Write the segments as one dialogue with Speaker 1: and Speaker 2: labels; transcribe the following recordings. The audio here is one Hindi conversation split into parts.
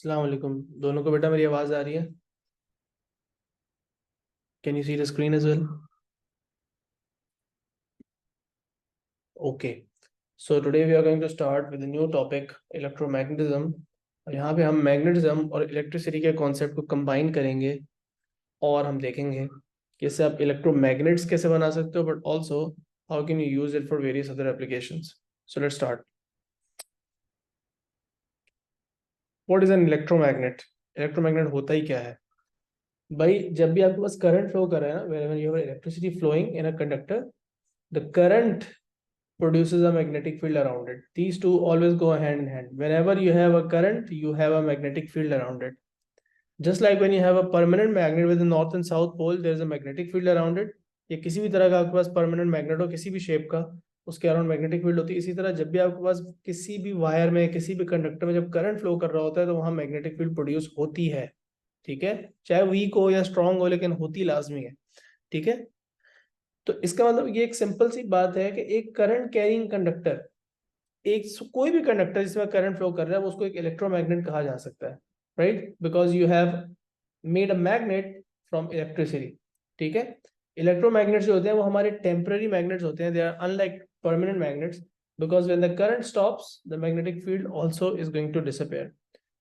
Speaker 1: अस्सलाम वालेकुम। दोनों को बेटा मेरी आवाज आ रही है? Can you see the screen as well? Okay, so today we are going to start with new topic electromagnetism. और यहाँ पे हम मैग्नेटिज्म और इलेक्ट्रिसिटी के कॉन्सेप्ट को कंबाइन करेंगे और हम देखेंगे कि इससे आप इलेक्ट्रोमैग्नेट्स कैसे बना सकते हो, but also how can you use it for various other applications. So let's start. What is an electromagnet? Electromagnet होता ही क्या है भाई? जब भी आपके पास करंट फ्लो कर रहा है ना, whenever you have electricity flowing in a conductor, the current produces a magnetic field around it. These two always go hand in hand. Whenever you have a current, you have a magnetic field around it. Just like when you have a permanent magnet with the north and south pole, there is a magnetic field around it. या किसी भी तरह का आपके पास परमानेंट मैग्नेट हो किसी भी शेप का, उसके अराउंड मैग्नेटिक फील्ड होती है। इसी तरह जब भी आपके पास किसी भी वायर में, किसी भी कंडक्टर में जब करंट फ्लो कर रहा होता है, तो वहां मैग्नेटिक फील्ड प्रोड्यूस होती है। ठीक है, चाहे वीक हो या स्ट्रांग हो, लेकिन होती लाजमी है। ठीक है, तो इसका मतलब ये एक सिंपल सी बात है कि एक करंट कैरिंग कंडक्टर, एक कोई भी कंडक्टर जिसमें करंट फ्लो कर रहा है, वो उसको एक इलेक्ट्रोमैग्नेट कहा जा सकता है, right? Because you have made a magnet from electricity. ठीक है, इलेक्ट्रोमैग्नेट्स जो होते हैं वो हमारे टेम्पररी मैग्नेट्स होते हैं, they are unlike permanent magnets, because when the current stops the magnetic field also is going to disappear.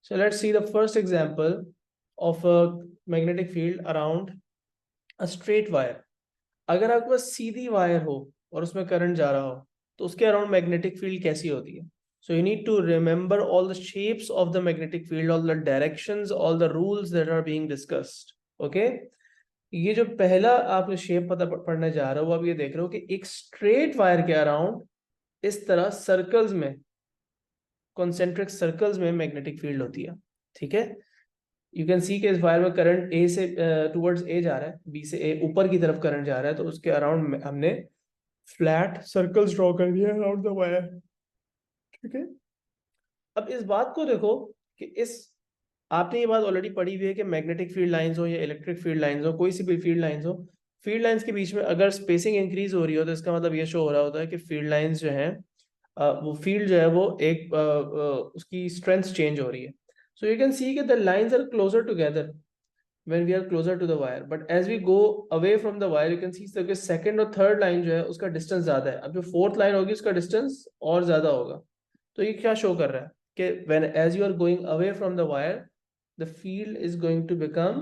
Speaker 1: So let's see the first example of a magnetic field around a straight wire. अगर आपके पास सीधी वायर हो और उसमें करंट जा रहा हो, तो उसके अराउंड मैग्नेटिक फील्ड कैसी होती है? So you need to remember all the shapes of the magnetic field, all the directions, all the rules that are being discussed. Okay, ये जो पहला आपने शेप पता पढ़ने जा रहे हो, वो आप ये देख रहे हो कि एक स्ट्रेट वायर के अराउंड इस तरह सर्कल्स में, कॉन्सेंट्रिक सर्कल्स में मैग्नेटिक फील्ड होती है। ठीक है, यू कैन सी कि इस वायर में करंट ए से टुवर्ड्स ए जा रहा है, बी से ए ऊपर की तरफ करंट जा रहा है, तो उसके अराउंड हमने फ्लैट सर्कल्स ड्रॉ कर दिया अराउंड द वायर। ठीक है, अब इस बात को देखो कि इस, आपने ये बात ऑलरेडी पढ़ी हुई है कि मैग्नेटिक फील्ड लाइंस हो या इलेक्ट्रिक फील्ड लाइंस हो, कोई सी भी फील्ड लाइंस हो, फील्ड लाइंस के बीच में अगर स्पेसिंग इंक्रीज हो रही हो, तो इसका मतलब ये शो हो रहा होता है कि फील्ड लाइंस जो है, वो फील्ड जो है वो एक उसकी स्ट्रेंथ चेंज हो रही है। सो यू कैन सी कि the lines are closer together when we are closer to the wire, but as we go away from the wire, you can see कि सेकंड और थर्ड लाइन जो है उसका डिस्टेंस ज्यादा है। अब जो फोर्थ लाइन होगी उसका डिस्टेंस और ज्यादा होगा। तो ये क्या शो कर रहा है कि when as you are going away from the wire, the field is going to become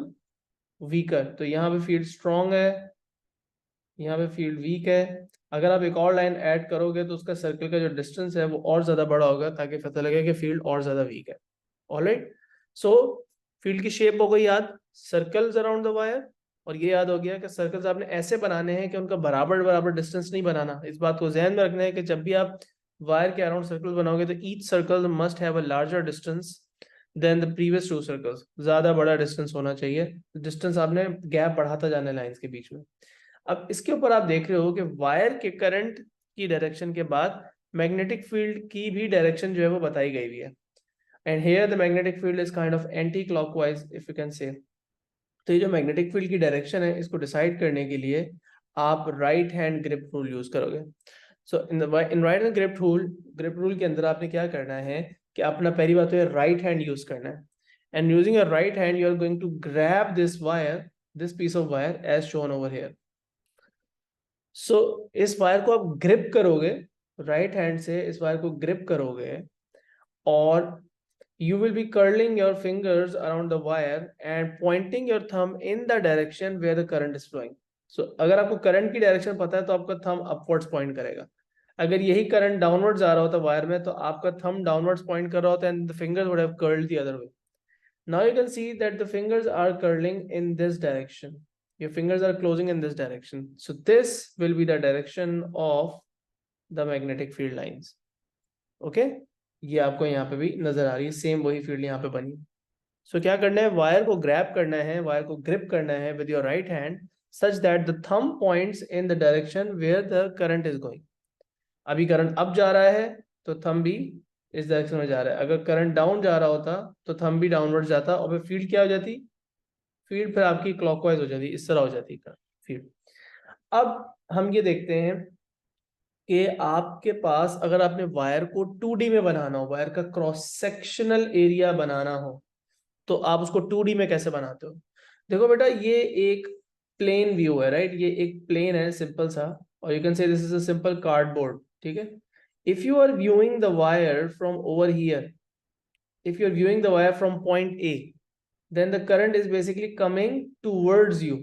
Speaker 1: weaker। तो यहाँ पे फील्ड स्ट्रॉन्ग है, यहाँ पे फील्ड वीक है। अगर आप एक और लाइन ऐड करोगे तो उसका सर्कल का जो डिस्टेंस है वो और ज्यादा बड़ा होगा, ताकि पता लगे कि फील्ड और ज्यादा वीक है। ऑलराइट, सो फील्ड की शेप हो गई याद, सर्कल्स अराउंड द वायर। और ये याद हो गया कि सर्कल्स आपने ऐसे बनाने हैं कि उनका बराबर बराबर डिस्टेंस नहीं बनाना। इस बात को ध्यान में रखना है कि जब भी आप वायर के अराउंड सर्कल बनाओगे, तो each circle must have a larger distance than the previous two circles. ज्यादा बड़ा डिस्टेंस होना चाहिए, डिस्टेंस आपने गैप बढ़ाता जाना है लाइंस के बीच में। अब इसके ऊपर आप देख रहे हो कि वायर के करंट की डायरेक्शन के बाद मैग्नेटिक फील्ड की भी डायरेक्शन जो है वो बताई गई हुई है। And here the magnetic field is kind of anti clockwise, if you can say. तो ये जो मैग्नेटिक फील्ड की डायरेक्शन है, इसको डिसाइड करने के लिए आप right hand grip rule use करोगे। So in right hand grip rule के अंदर आपने क्या करना है कि अपना पहली बात तो राइट हैंड यूज करना है। And using your right hand you are going to grab this wire, this piece of wire as shown over here. So इस वायर को आप ग्रिप करोगे, राइट हैंड से इस वायर को ग्रिप करोगे, और you will be curling your fingers around the wire and pointing your thumb in the direction where the current is flowing. So अगर आपको करंट की डायरेक्शन पता है तो आपका थंब अपवर्ड्स पॉइंट करेगा। अगर यही करंट डाउनवर्ड्स आ रहा होता वायर में, तो आपका थंब डाउनवर्ड्स पॉइंट कर रहा होता and the fingers would have curled the other way. Now you can see that the fingers are curling in this direction. Your fingers are closing in this direction. So this will be the direction of the magnetic field lines. Okay? ये आपको यहाँ पे भी नजर आ रही है, सेम वही फील्ड यहाँ पे बनी। सो क्या करना है, वायर को ग्रैब करना है, वायर को ग्रिप करना है with your right hand, such that the thumb points in the direction where the current is going. अभी करंट अप जा रहा है तो थंब भी इस डायरेक्शन में जा रहा है। अगर करंट डाउन जा रहा होता तो थंब भी डाउनवर्ड जाता, और फिर फील्ड क्या हो जाती? फील्ड फिर आपकी क्लॉकवाइज हो जाती, इस तरह हो जाती फील्ड। अब हम ये देखते हैं कि आपके पास अगर आपने वायर को 2D में बनाना हो, वायर का क्रॉस सेक्शनल एरिया बनाना हो, तो आप उसको 2D में कैसे बनाते हो? देखो बेटा, ये एक प्लेन व्यू है, राइट? ये एक प्लेन है सिंपल सा, और you can say this is a simple cardboard, ठीक है? If you are viewing the wire from over here, if you're viewing the wire from point A, then the current is basically coming towards you.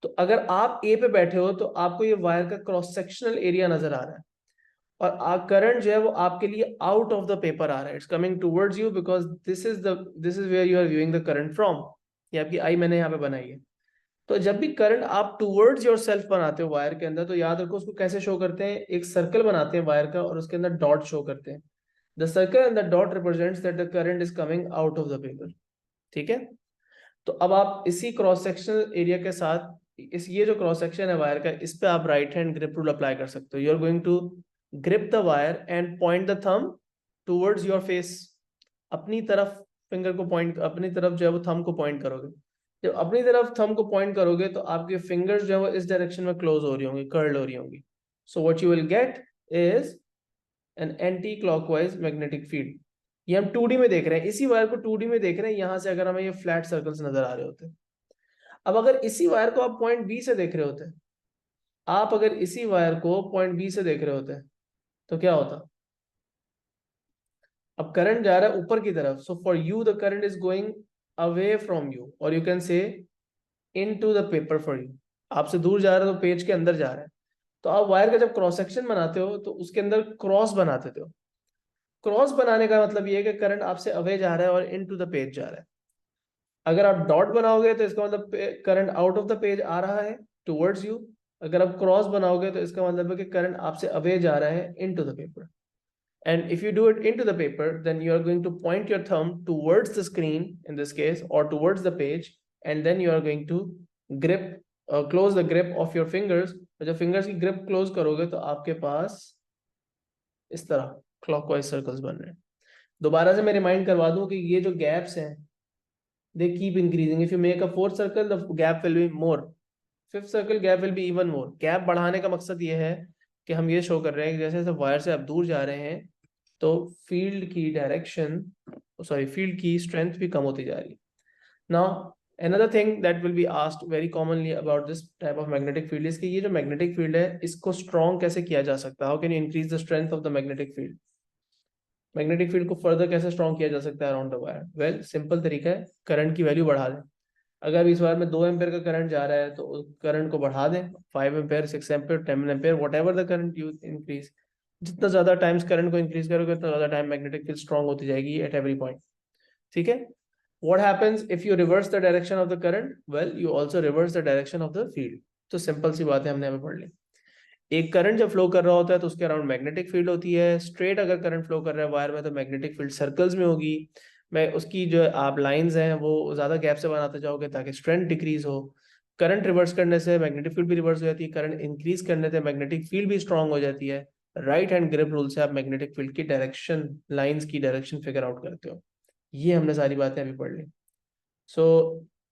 Speaker 1: तो अगर आप A पे बैठे हो तो आपको ये वायर का क्रॉस सेक्शनल एरिया नजर आ रहा है, और करंट जो है वो आपके लिए आउट ऑफ द पेपर आ रहा है, it's coming towards you because this is where you are viewing the current from. ये आपकी आई मैंने यहाँ पे बनाई है। तो जब भी करंट आप टूवर्ड्स योर सेल्फ बनाते हो वायर के अंदर, तो याद रखो उसको कैसे शो करते हैं, एक सर्कल बनाते हैं वायर का और उसके अंदर डॉट शो करते हैं। The circle and the dot represents that the current is coming out of the paper, ठीक है? तो अब आप इसी क्रॉस सेक्शनल एरिया के साथ इस ये जो क्रॉस सेक्शन है वायर का, इस पे आप right hand grip rule apply कर सकते हो। You are going to grip the wire and point the thumb towards your face. अपनी तरफ फिंगर को पॉइंट, अपनी तरफ जो है वो थंब को पॉइंट करोगे। जब अपनी तरफ थंब को पॉइंट करोगे तो आपके फिंगर्स जो है वो इस डायरेक्शन में क्लोज हो रही होंगी, कर्ल हो रही होंगी। So what you will get is an anti clockwise magnetic field. ये हम 2D में देख रहे हैं, इसी वायर को 2D में देख रहे हैं। यहां से अगर हमें ये फ्लैट सर्कल्स नजर आ रहे होते, अब अगर इसी वायर को आप पॉइंट बी से देख रहे होते, आप अगर इसी वायर को पॉइंट बी से देख रहे होते तो क्या होता? अब करंट जा रहा है ऊपर की तरफ, so for you the current is going away from you, और you can say into the paper for you. आपसे दूर जा रहा है तो पेज के अंदर जा रहा है। तो आप वायर का जब क्रॉस सेक्शन बनाते हो तो उसके अंदर क्रॉस बनाते हो। क्रॉस बनाने का मतलब ये है कि करंट आपसे अवे जा रहा है और इनटू द पेज जा रहा है। अगर आप डॉट बनाओगे तो इसका मतलब current out of the page आ रहा है टुवर्ड्स यू। अगर आप क्रॉस बनाओगे तो इसका मतलब है कि करंट आपसे अवे जा रहा है into the paper. And if you do it into the paper, then you are going to point your thumb towards the screen in this case, or towards the page, and then you are going to grip, close the grip of your fingers. तो जब fingers की grip close करोगे तो आपके पास इस तरह clockwise circles बन रहे हैं। दोबारा से मैं रिमाइंड करवा दूं कि ये जो गैप्स हैं, they keep increasing. If you make a fourth circle, the gap will be more. Fifth circle gap will be even more. Gap बढ़ाने का मकसद ये है कि हम ये शो कर रहे हैं कि जैसे जैसे वायर से आप दूर जा रहे हैं तो फील्ड की डायरेक्शन, सॉरी फील्ड की स्ट्रेंथ भी कम होती जा रही है। Now another thing that will be asked very commonly about this type of magnetic field is कि ये जो magnetic field है इसको strong कैसे किया जा सकता है? How can you increase the strength of the magnetic field? Magnetic field को फर्दर कैसे स्ट्रॉन्ग किया जा सकता है around the wire? Well, simple तरीका है, करंट की वैल्यू बढ़ा दें। अगर इस वायर में 2 एम्पेयर का करंट जा रहा है तो करंट को बढ़ा दें, 5 ampere, 6 ampere, 10 ampere, what ever the current you increase. जितना ज्यादा टाइम्स करंट को इंक्रीज करोगे उतना ज्यादा टाइम मैग्नेटिक फील्ड स्ट्रॉन्ग होती जाएगी एट एवरी पॉइंट, ठीक है? What happens if you reverse the direction of the current? Well, you also reverse the direction of the field. तो सिंपल सी बात है, हमने अभी पढ़ ली। एक करंट जब फ्लो कर रहा होता है तो उसके अराउंड मैग्नेटिक फील्ड होती है। स्ट्रेट अगर करंट फ्लो कर रहा है वायर में तो मैग्नेटिक फील्ड सर्कल्स में होगी। मैं उसकी जो आप लाइंस हैं वो ज्यादा गैप से बनाते जाओगे ताकि स्ट्रेंथ डिक्रीज हो। करंट रिवर्स करने से मैग्नेटिक फील्ड भी रिवर्स हो जाती है, करंट इंक्रीज करने से मैग्नेटिक फील्ड भी स्ट्रांग हो जाती है। राइट हैंड ग्रिप रूल से आप मैग्नेटिक फील्ड की डायरेक्शन, लाइंस की डायरेक्शन फिगर आउट करते हो। ये हमने सारी बातें अभी पढ़ ली। सो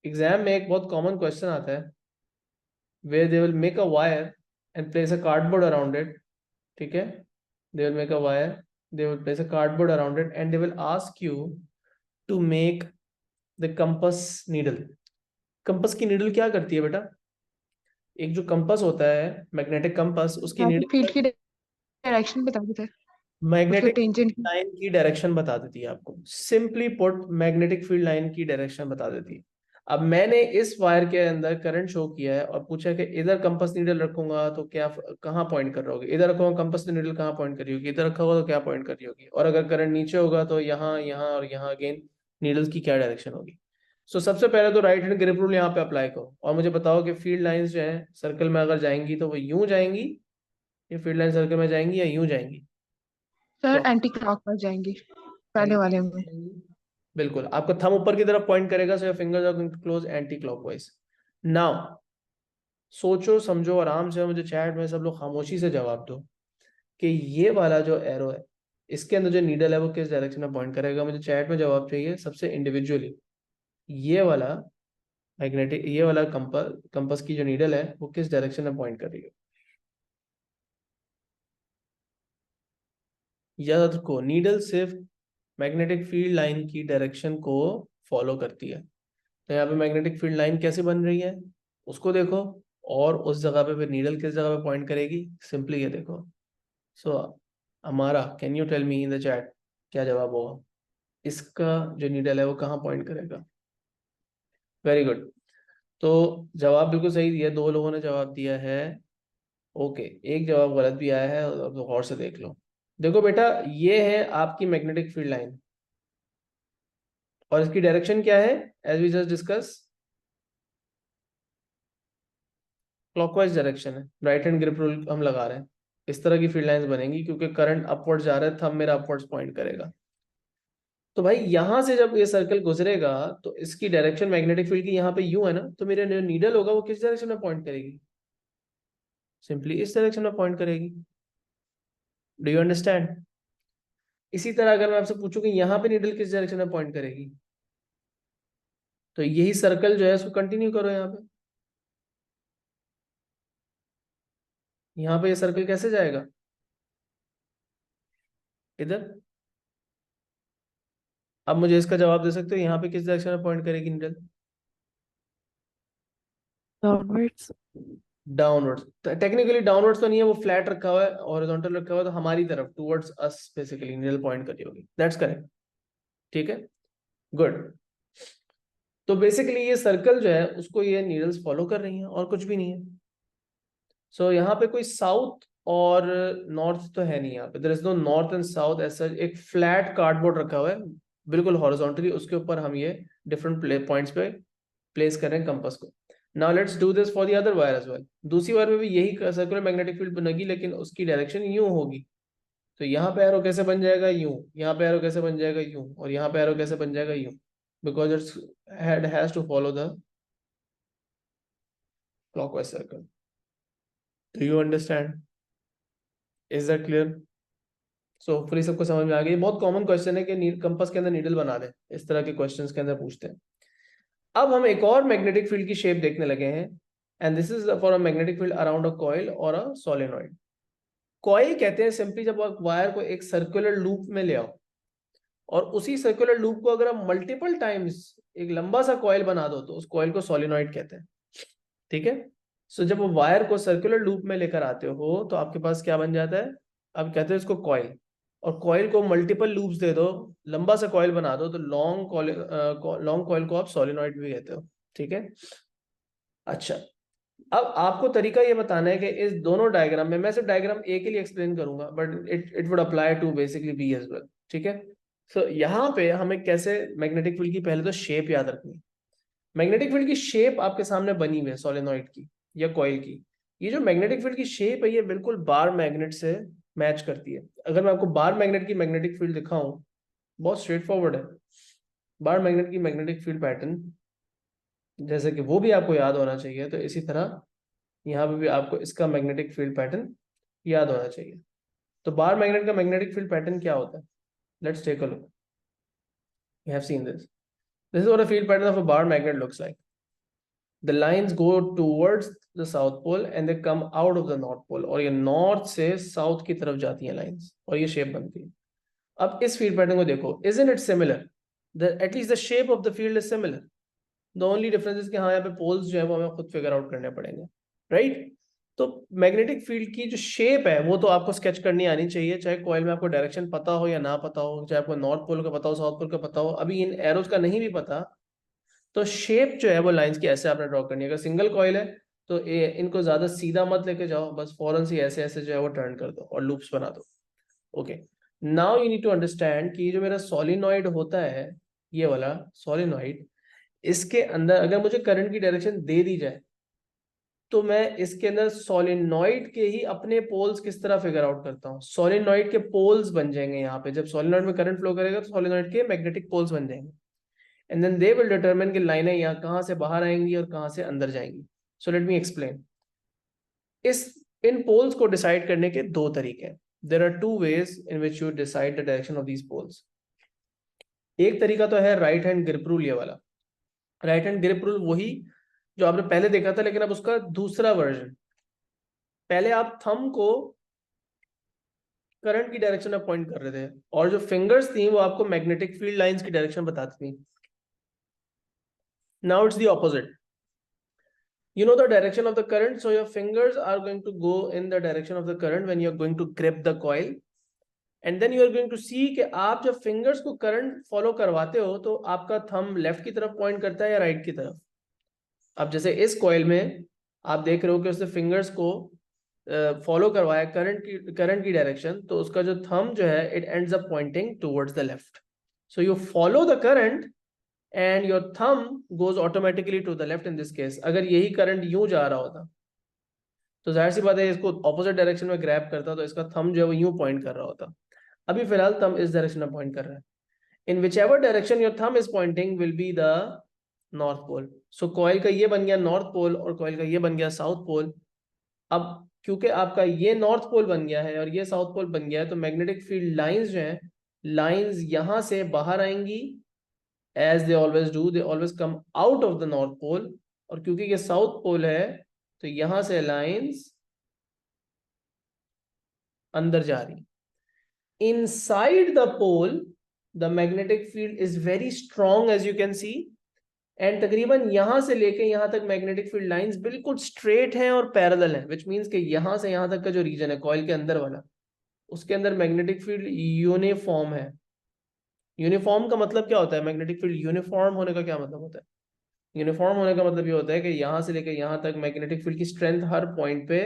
Speaker 1: एग्जाम में एक बहुत कॉमन क्वेश्चन आता है where they will make a wire and place a cardboard around it, ठीक है? They will make a wire, they will place a cardboard around it and they will ask you to make the compass needle. Compass की नीडल क्या करती है बेटा? एक जो कंपस होता है मैग्नेटिक कंपस, उसकी
Speaker 2: फील्ड
Speaker 1: नीडल
Speaker 2: की डायरेक्शन बता देते हैं, उसके
Speaker 1: मैग्नेटिक
Speaker 2: टेंजेंट की।
Speaker 1: लाइन की डायरेक्शन बता देती है आपको। Simply put, magnetic field line की डायरेक्शन बता देती है। अब मैंने इस वायर के अंदर करंट शो किया है और पूछा कि इधर कंपास नीडल रखूंगा तो क्या, कहाँ पॉइंट कर रहा होगी? इधर रखूंगा कंपास नीडल कहाँ पॉइंट कर रही होगी? इधर रखा होगा तो क्या पॉइंट कर रही होगी? और अगर करंट नीचे होगा तो यहाँ, यहाँ और यहाँ अगेन नीडल्स की क्या डायरेक्शन होगी? सो सबसे पहले तो राइट हैंड ग्रिप रूल यहाँ पे अप्लाई करो और मुझे बताओ कि फील्ड लाइंस जो है सर्कल में अगर जाएंगी तो वो यूं जाएंगी, ये फील्ड लाइन सर्कल में जाएंगी या यूं जाएंगी?
Speaker 2: सर एंटी क्लॉक पर जाएंगी पहले वाले में।
Speaker 1: बिल्कुल, आपका थंब ऊपर की तरफ पॉइंट करेगा, so your fingers are going to close anti clockwise. Now सोचो समझो आराम से, मुझे चैट में सब लोग खामोशी से जवाब दो कि ये वाला जो एरो है इसके अंदर जो नीडल है वो किस डायरेक्शन में पॉइंट करेगा? मुझे चैट में जवाब चाहिए सबसे इंडिविजुअली। ये वाला मैग्नेटिक, ये वाला कंपस की जो नीडल है वो किस डायरेक्शन में पॉइंट कर रही है? याद रखो, नीडल सिर्फ मैग्नेटिक फील्ड लाइन की डायरेक्शन को फॉलो करती है। तो यहाँ पे मैग्नेटिक फील्ड लाइन कैसे बन रही है उसको देखो, और उस जगह पे फिर नीडल किस जगह पे पॉइंट करेगी, सिंपली ये देखो। सो हमारा, can you tell me in the chat क्या जवाब होगा? इसका जो नीडल है वो कहाँ पॉइंट करेगा? Very good. तो जवाब बिल्कुल सही दिया, दो लोगों ने जवाब दिया है। ओके, एक जवाब गलत भी आया है, और तो गौर से देख लो। देखो बेटा, ये है आपकी मैग्नेटिक फील्ड लाइन, और इसकी डायरेक्शन क्या है? As we just discuss, clockwise direction है। राइट हैंड ग्रिप रूल हम लगा रहे हैं। इस तरह की फील्ड लाइंस बनेंगी क्योंकि करंट अपवर्ड जा रहा है, थंब मेरा अपवर्ड्स पॉइंट करेगा। तो भाई यहां से जब ये सर्कल गुजरेगा तो इसकी डायरेक्शन मैग्नेटिक फील्ड की यहाँ पे यू है ना, तो मेरा जो नीडल होगा वो किस डायरेक्शन में पॉइंट करेगी? सिंपली इस डायरेक्शन में पॉइंट करेगी। Do you understand? इसी तरह अगर मैं आपसे पूछूं कि यहाँ पे नीडल किस डायरेक्शन में पॉइंट करेगी, तो यही सर्कल जो है उसको कंटिन्यू करो यहाँ पे। यहाँ पे ये सर्कल कैसे जाएगा? इधर। अब मुझे इसका जवाब दे सकते हो, यहाँ पे किस डायरेक्शन में पॉइंट करेगी needle?
Speaker 2: Downwards.
Speaker 1: Downwards. Technically downwards तो नहीं है, वो फ्लैट रखा हुआ है, हॉरिजॉन्टल रखा हुआ है, तो हमारी तरफ टुवर्ड्स अस बेसिकली नीडल पॉइंट कर रही होगी। That's correct. ठीक है, गुड। तो बेसिकली ये सर्कल जो है उसको ये नीडल्स फॉलो कर रही हैं, और कुछ भी नहीं है। सो यहाँ पे कोई साउथ और नॉर्थ तो है नहीं, यहाँ पे there is no north and south ऐसा। एक फ्लैट कार्डबोर्ड रखा हुआ है बिल्कुल हॉरिजॉन्टली, उसके ऊपर हम ये डिफरेंट पॉइंट्स पे प्लेस कर रहे हैं कंपास को। Now let's do this for the other wire as well. दूसरी वायर में भी यही सर्कुलर मैग्नेटिक फील्ड बनेगी, लेकिन उसकी डायरेक्शन यूं होगी। तो यहाँ पे एरो कैसे बन जाएगा? यूं। यहाँ पे एरो कैसे बन जाएगा? यूं। और यहाँ पे एरो कैसे बन जाएगा? यूं। Because its head has to follow the clockwise circle. Do you understand? Is that clear? So hopefully सबको समझ में आ गई। बहुत कॉमन क्वेश्चन है कि कंपास के अंदर नीडल बना दे, इस तरह के क्वेश्चंस के अंदर पूछते हैं। अब हम एक और मैग्नेटिक फील्ड की शेप देखने लगे हैं, and this is for a magnetic field around a coil और अ सोलेनॉइड। कॉइल कहते हैं सिंपली जब आप वायर को एक सर्कुलर लूप में ले आओ, और उसी सर्कुलर लूप को अगर आप मल्टीपल टाइम्स एक लंबा सा कॉइल बना दो तो उस कॉइल को सोलेनॉइड कहते हैं। ठीक है। सो जब वो वायर को सर्कुलर लूप में लेकर आते हो तो आपके पास क्या बन जाता है? अब कहते हैं इसको कॉइल, और कॉइल को मल्टीपल लूप्स दे दो, लंबा सा कॉइल बना दो, तो लॉन्ग कॉइल को आप सोलेनॉइड भी कहते हो। ठीक है। अच्छा, अब आपको तरीका ये बताना है कि इस दोनों डायग्राम में, मैं सिर्फ डायग्राम ए के लिए एक्सप्लेन करूंगा, but it would apply to basically B as well. ठीक है। सो यहाँ पे हमें कैसे मैग्नेटिक फील्ड की पहले तो शेप याद रखनी है। मैग्नेटिक फील्ड की शेप आपके सामने बनी हुई है सोलेनॉइड की या कॉइल की। ये जो मैग्नेटिक फील्ड की शेप है ये बिल्कुल बार मैग्नेट से मैच करती है। अगर मैं आपको बार मैग्नेट की मैग्नेटिक फील्ड दिखाऊं, बहुत स्ट्रेट फॉरवर्ड है। बार मैग्नेट की मैग्नेटिक फील्ड पैटर्न जैसे कि वो भी आपको याद होना चाहिए, तो इसी तरह यहाँ पे भी आपको इसका मैग्नेटिक फील्ड पैटर्न याद होना चाहिए। तो बार मैग्नेट का मैग्नेटिक फील्ड पैटर्न क्या होता है? Let's take a look. We have seen this. This is what a field pattern of a bar magnet looks like. The lines go towards the south pole and they come out of the north pole, और ये नॉर्थ से साउथ की तरफ जाती हैं लाइंस, और ये शेप बनती है। अब इस फील्ड पैटर्न को देखो, isn't it similar? At least the shape of the field is similar. The only difference is कि हाँ यहाँ पे पोल्स जो है वो हमें खुद फिगर आउट करने पड़ेंगे, राइट? तो मैग्नेटिक फील्ड की जो शेप है वो तो आपको स्केच करनी आनी चाहिए, चाहे कॉइल में आपको डायरेक्शन पता हो या ना पता हो, चाहे आपको नॉर्थ पोल का पता हो, साउथ पोल का पता हो। अभी इन एरोज का नहीं भी पता, तो शेप जो है वो लाइंस की ऐसे आपने ड्रॉ करनी है। अगर सिंगल कॉइल है तो इनको ज्यादा सीधा मत लेके जाओ, बस फौरन से ऐसे ऐसे जो है वो टर्न कर दो और लूप्स बना दो। Okay, now you need to understand कि जो मेरा सोलिनॉइड होता है, ये वाला सोलिनॉइड, इसके अंदर अगर मुझे करंट की डायरेक्शन दे दी जाए तो मैं इसके अंदर सोलिनॉइड के ही अपने पोल्स किस तरह फिगर आउट करता हूँ। सोलिनॉइड के पोल्स बन जाएंगे यहाँ पे, जब सोलिनॉइड में करंट फ्लो करेगा तो सोलिनॉइड के मैग्नेटिक पोल्स बन जाएंगे, and then they will determine कि लाइनें यहाँ कहाँ से बाहर आएंगी और कहाँ से अंदर जाएंगी। So let me explain. इन पोल्स को डिसाइड करने के दो तरीके हैं। There are two ways in which you decide the direction of these poles. एक तरीका तो है राइट हैंड ग्रिप रूल, ये वाला। राइट हैंड ग्रिप रूल वही जो आपने पहले देखा था, लेकिन अब उसका दूसरा वर्जन। पहले आप थंब को करंट की डायरेक्शन में पॉइंट कर रहे थे, और जो फिंगर्स थी वो आपको मैग्नेटिक फील्ड लाइंस की डायरेक्शन बताती थी. Now it's the opposite. You know the direction of the current, so your fingers are going to go in the direction of the current when you're going to grip the coil. And then you are going to see कि आप जब fingers को current follow करवाते हो तो आपका thumb left की तरफ point करता है या right की तरफ. अब जैसे इस coil में आप देख रहे हो कि उसने fingers को follow करवाया current की direction, तो उसका जो thumb जो है it ends up pointing towards the left. So you follow the current and your thumb goes automatically to the left in this case. अगर यही करंट यूं जा रहा होता तो जाहिर सी बात है इसको ऑपोजिट डायरेक्शन में ग्रैब करता, तो इसका थंब जो है वो यूं पॉइंट कर रहा होता. अभी फिलहाल थंब इस डायरेक्शन में पॉइंट कर रहा है. In whichever direction your thumb is pointing will be the north pole. So coil का ये बन गया नॉर्थ पोल और कॉइल का ये बन गया साउथ पोल. अब क्योंकि आपका ये नॉर्थ पोल बन गया है और ये साउथ पोल बन गया है, तो मैग्नेटिक फील्ड लाइंस जो हैं, लाइंस यहां से बाहर आएंगी. As they always do, they always come out of the north pole. और क्योंकि ये साउथ पोल है तो यहां से लाइंस अंदर जा रही. Inside the pole, the magnetic field is very strong as you can see. And तकरीबन यहां से लेके यहां तक मैग्नेटिक फील्ड लाइंस बिल्कुल स्ट्रेट हैं और पैरेलल हैं, which means कि यहां से यहां तक का जो रीजन है कॉइल के अंदर वाला, उसके अंदर मैग्नेटिक फील्ड यूनिफॉर्म है. यूनिफॉर्म का मतलब क्या होता है? मैग्नेटिक फील्ड यूनिफॉर्म होने का क्या मतलब होता है? यूनिफॉर्म होने का मतलब ये होता है कि यहां से लेकर यहां तक मैग्नेटिक फील्ड की स्ट्रेंथ हर पॉइंट पे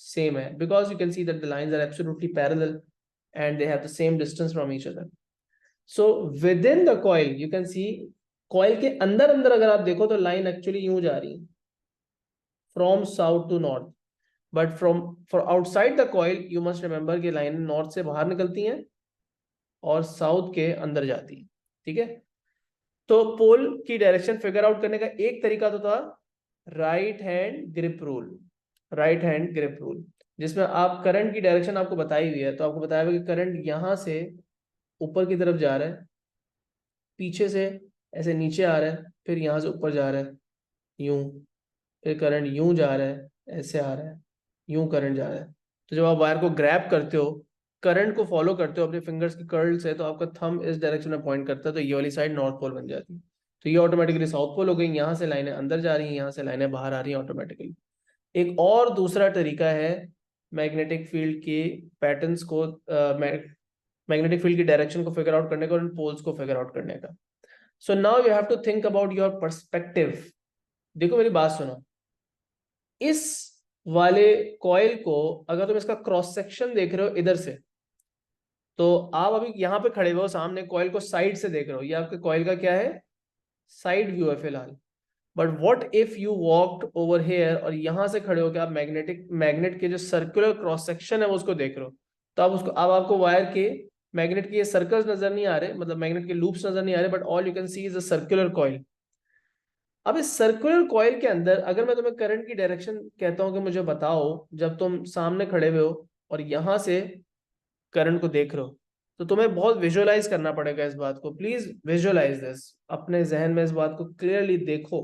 Speaker 1: सेम है, because you can see that the lines are absolutely parallel and they have the same distance from each other. So within the coil you can see, coil के अंदर अंदर अगर आप देखो तो लाइन एक्चुअली यूं जा रही है from south to north, but from for outside the coil you must remember कि लाइन नॉर्थ से बाहर निकलती हैं और साउथ के अंदर जाती है. ठीक है, तो पोल की डायरेक्शन फिगर आउट करने का एक तरीका तो था right hand grip rule. Right hand grip rule जिसमें आप करंट की डायरेक्शन आपको बताई हुई है, तो आपको बताया हुआ कि करंट यहां से ऊपर की तरफ जा रहा है, पीछे से ऐसे नीचे आ रहा है, फिर यहां से ऊपर जा रहा है यूं, फिर करंट यूं जा रहा है, ऐसे आ रहा है, यूं करंट जा रहा है. तो जब आप वायर को ग्रैब करते हो, करंट को फॉलो करते हो अपने फिंगर्स की कर्ल से, तो आपका थंब इस डायरेक्शन में पॉइंट करता है, तो ये वाली साइड नॉर्थ पोल बन जाती है. तो ये ऑटोमेटिकली साउथ पोल हो गई. यहाँ से लाइनें अंदर जा रही हैं, यहाँ से लाइनें बाहर आ रही हैं ऑटोमेटिकली. एक और दूसरा तरीका है मैग्नेटिक फील्ड के पैटर्न्स को, मैग्नेटिक फील्ड की डायरेक्शन को फिगर आउट करने का और इन पोल्स को फिगर आउट करने का. So now you have to think about your perspective. देखो मेरी बात सुनो, इस वाले कॉइल को अगर तुम इसका क्रॉस सेक्शन देख रहे हो इधर से, तो आप अभी यहाँ पे खड़े हुए हो, सामने कॉइल को साइड से देख रहे हो, ये आपके कॉइल का क्या है? साइड व्यू है फिलहाल. But what if you walked over here और यहां से खड़े हो के आप मैग्नेट के जो सर्कुलर क्रॉस सेक्शन है वो उसको देख रहे हो, तो आप उसको, अब आपको वायर के मैग्नेट के ये सर्कल्स नजर नहीं आ रहे, मतलब मैग्नेट के लूप्स नजर नहीं आ रहे, but all you can C is a circular coil. अब इस सर्कुलर कॉइल के अंदर अगर मैं तुम्हें करंट की डायरेक्शन कहता हूं कि मुझे बताओ, जब तुम सामने खड़े हुए हो और यहां से करंट को देख रहे हो, तो तुम्हें बहुत विजुअलाइज करना पड़ेगा इस बात को. प्लीज विजुअलाइज दिस, अपने जहन में इस बात को क्लियरली देखो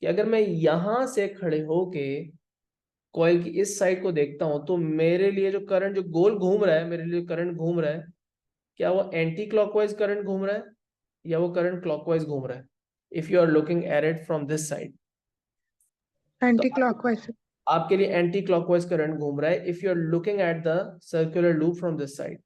Speaker 1: कि अगर मैं यहां से खड़े होके कॉइल की इस साइड को देखता हूं, तो मेरे लिए जो करंट जो गोल घूम रहा है, मेरे लिए करंट घूम रहा है, क्या वो एंटी क्लॉकवाइज करंट घूम रहा है या वो करंट क्लॉकवाइज घूम रहा है? If you are looking at it from this side,
Speaker 2: anti clockwise.
Speaker 1: आपके लिए एंटी क्लॉकवाइज करंट घूम रहा है. If you are looking at the circular loop from this side,